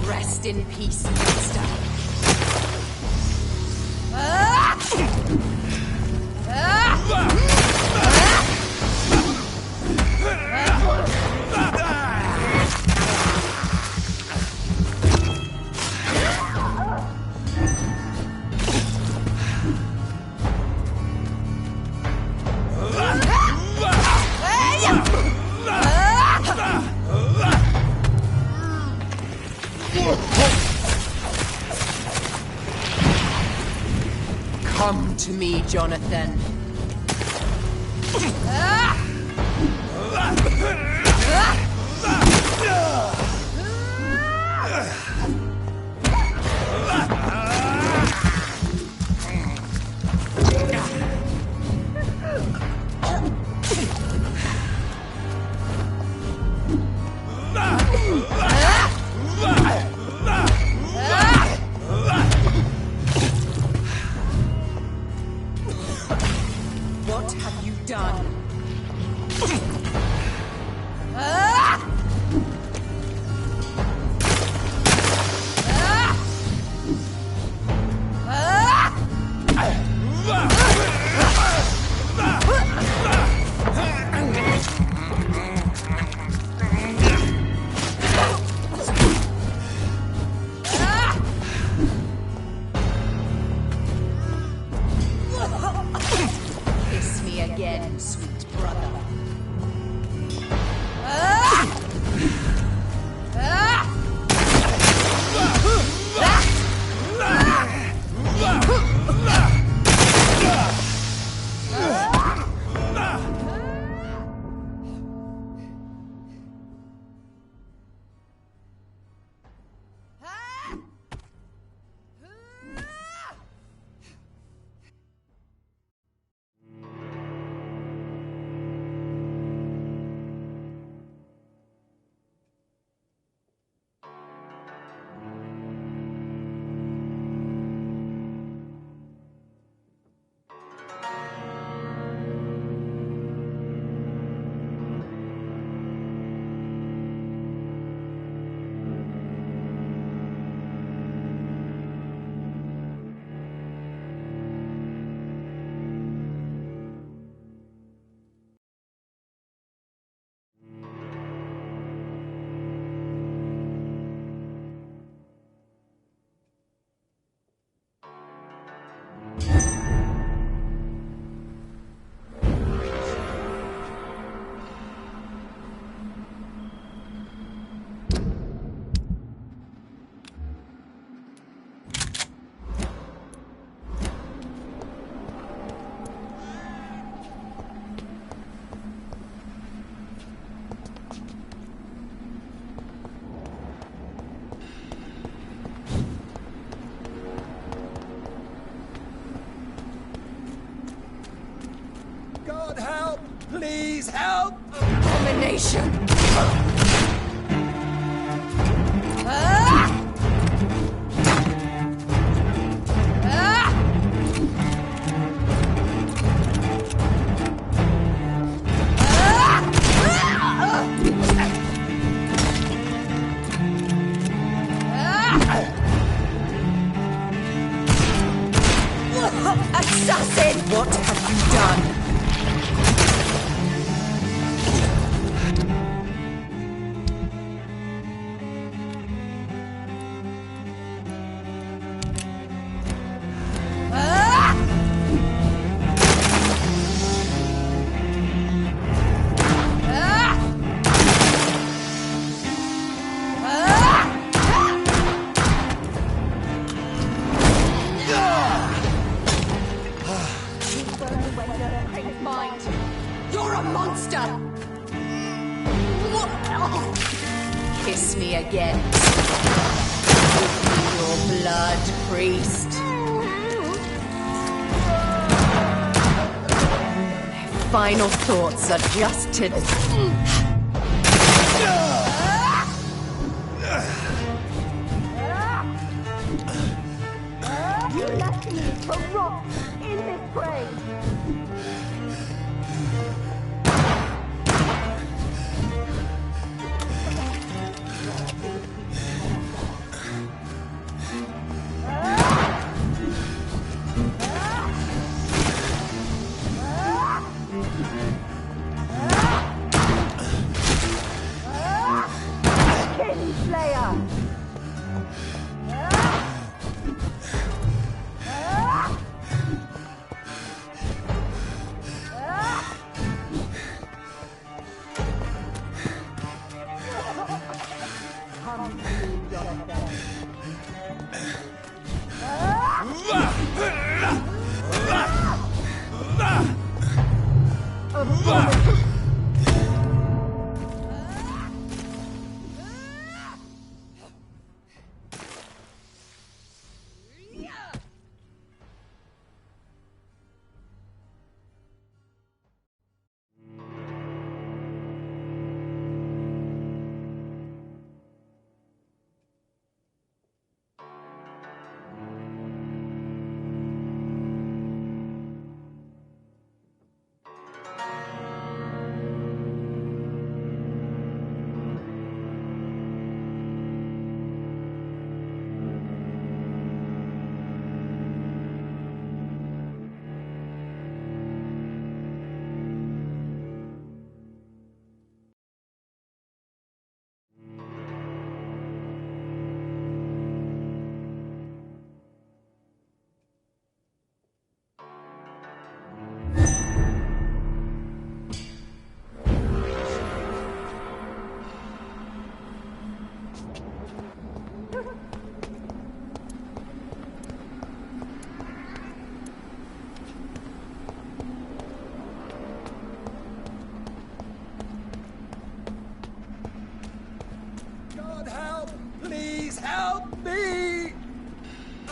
Rest in peace, monster. Come to me, Jonathan. What have you done? Kiss me again, sweet brother. help! Abomination! Assassin! What have you done? You're a monster! Kiss me again. Give me your blood, priest. Their final thoughts are just to... You left me to rot in this grave. Kinslayer!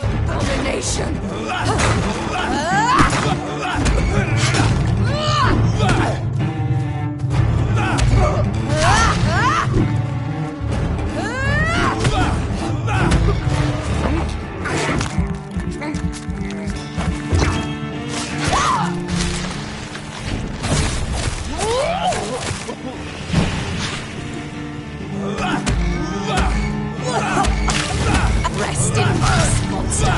Abomination! Rest in peace, monster!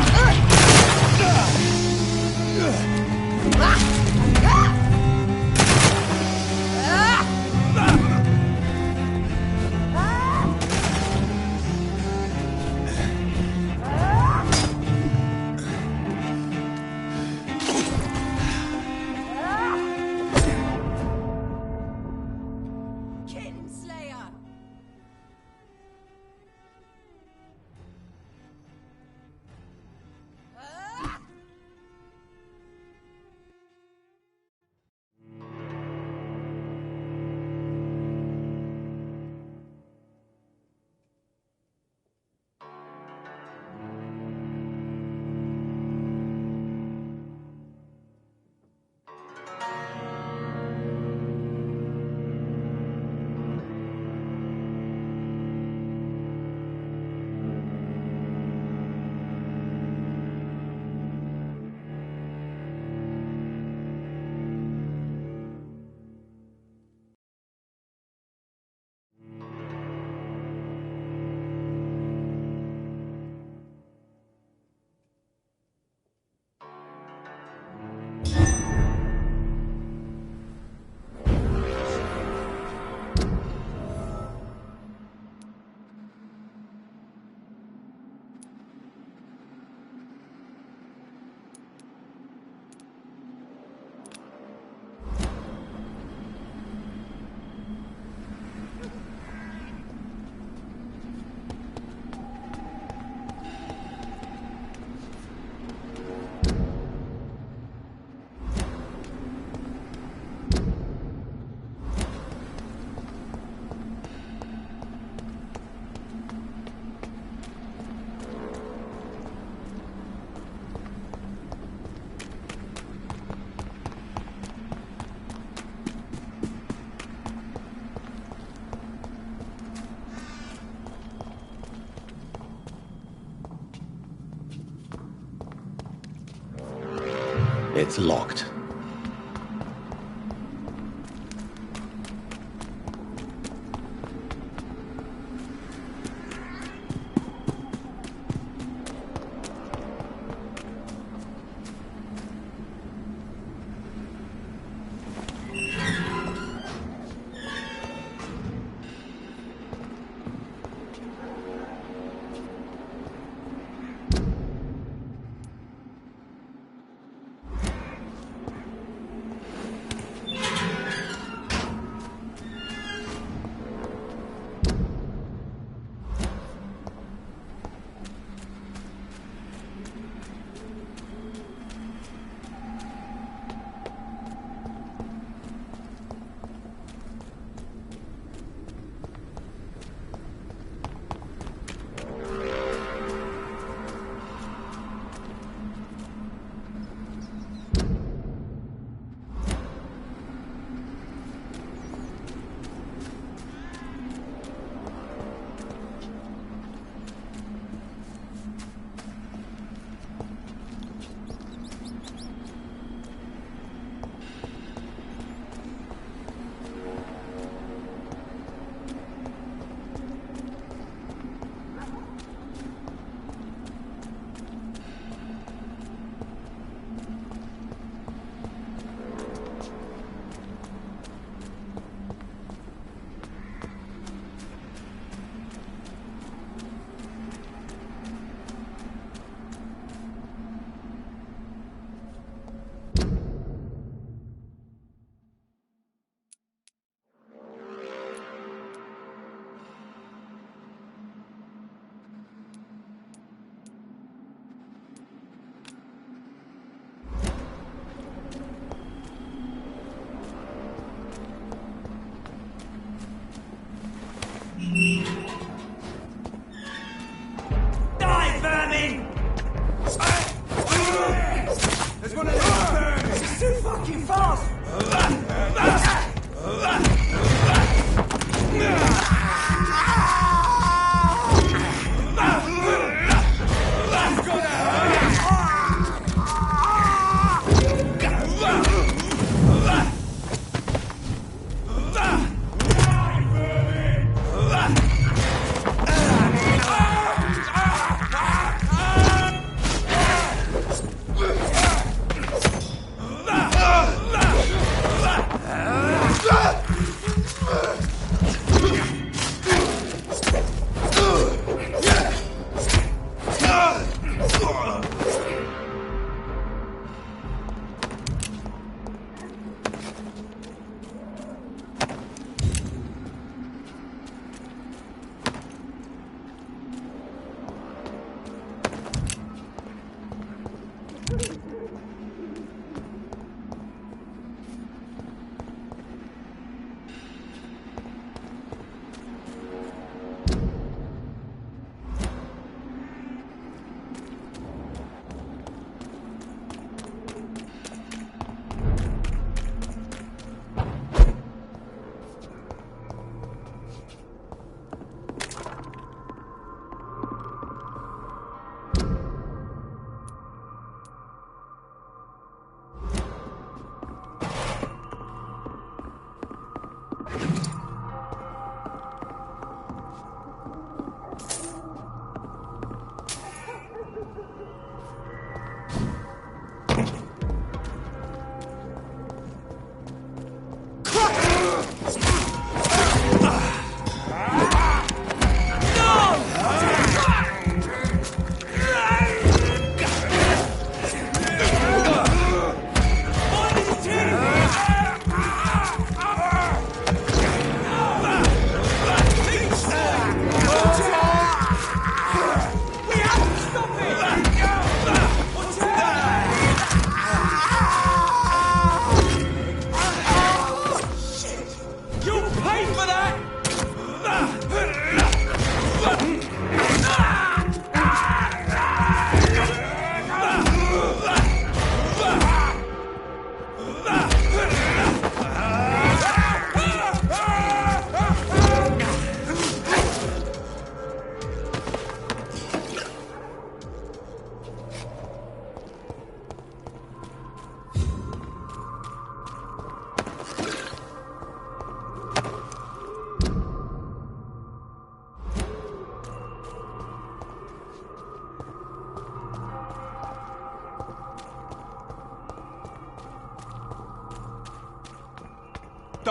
It's locked.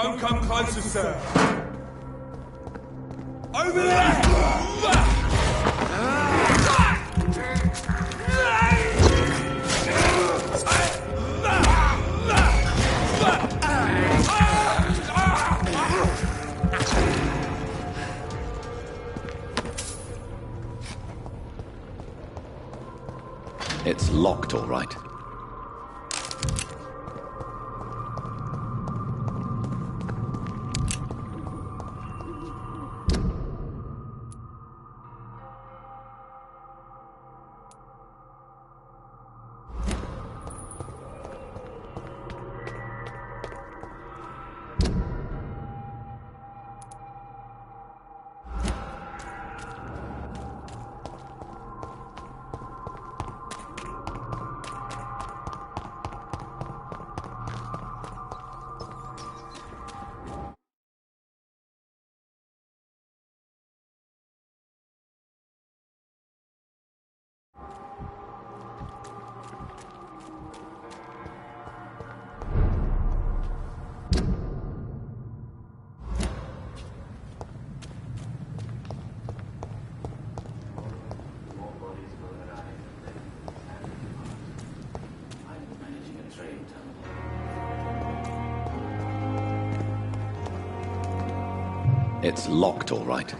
Don't come closer, sir. Over there! It's locked, all right. It's locked, all right.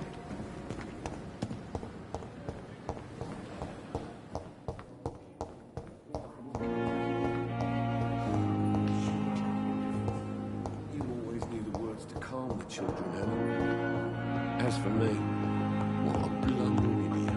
You always knew the words to calm the children, Helen. As for me, what a blundering idiot.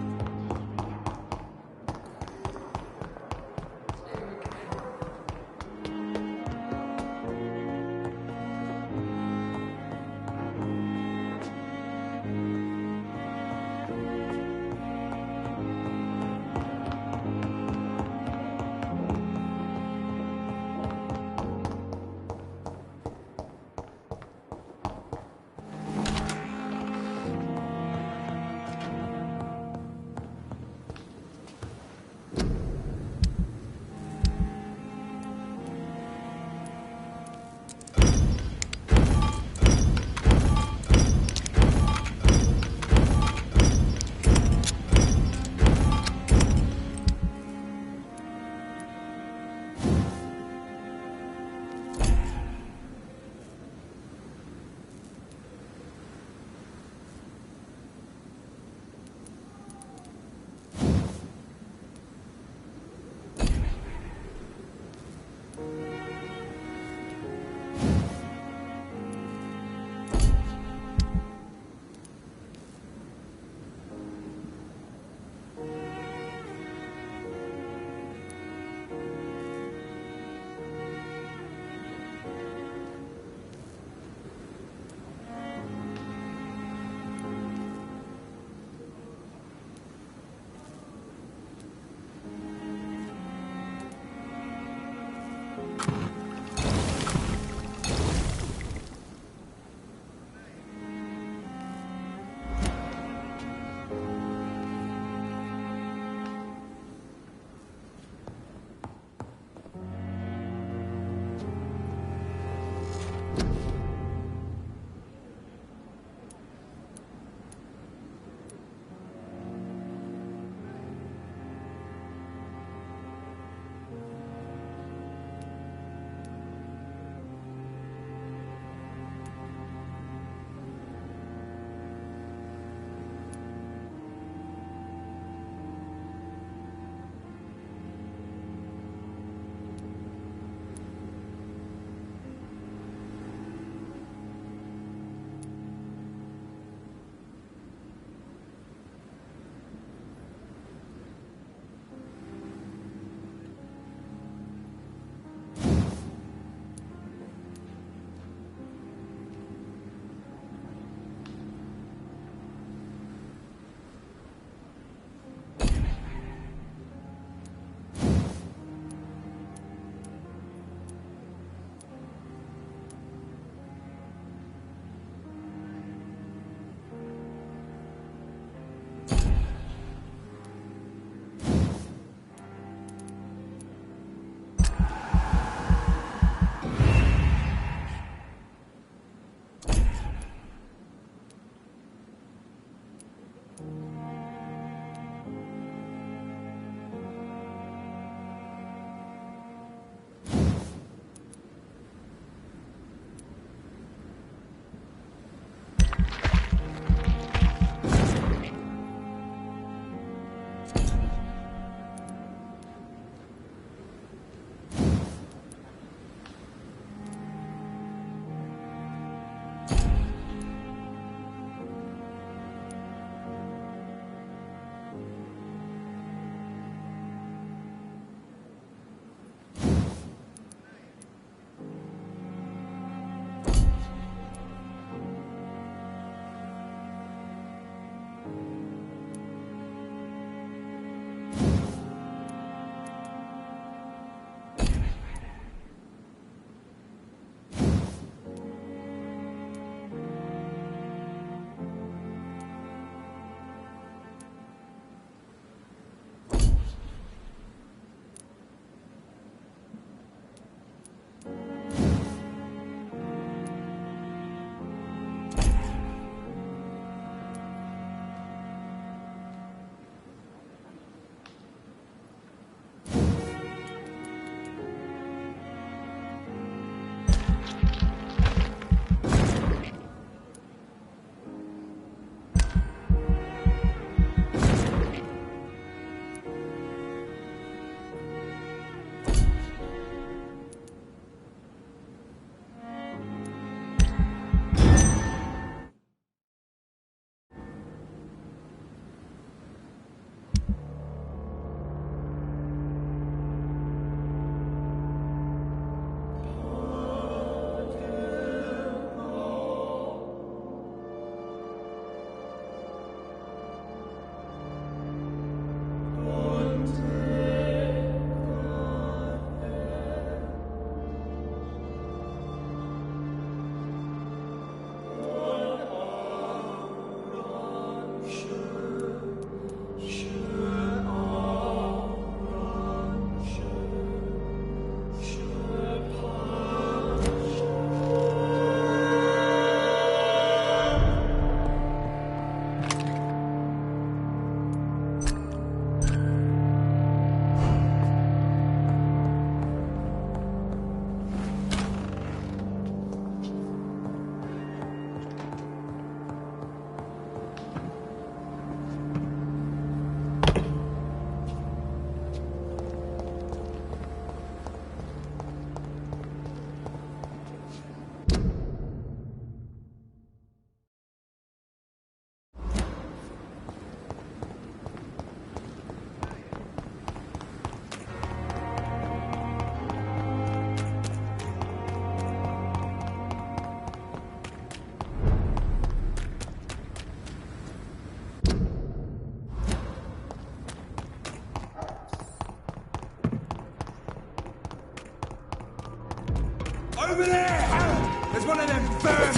Over there! There's one of them vermin!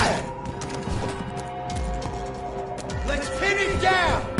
Let's pin him down!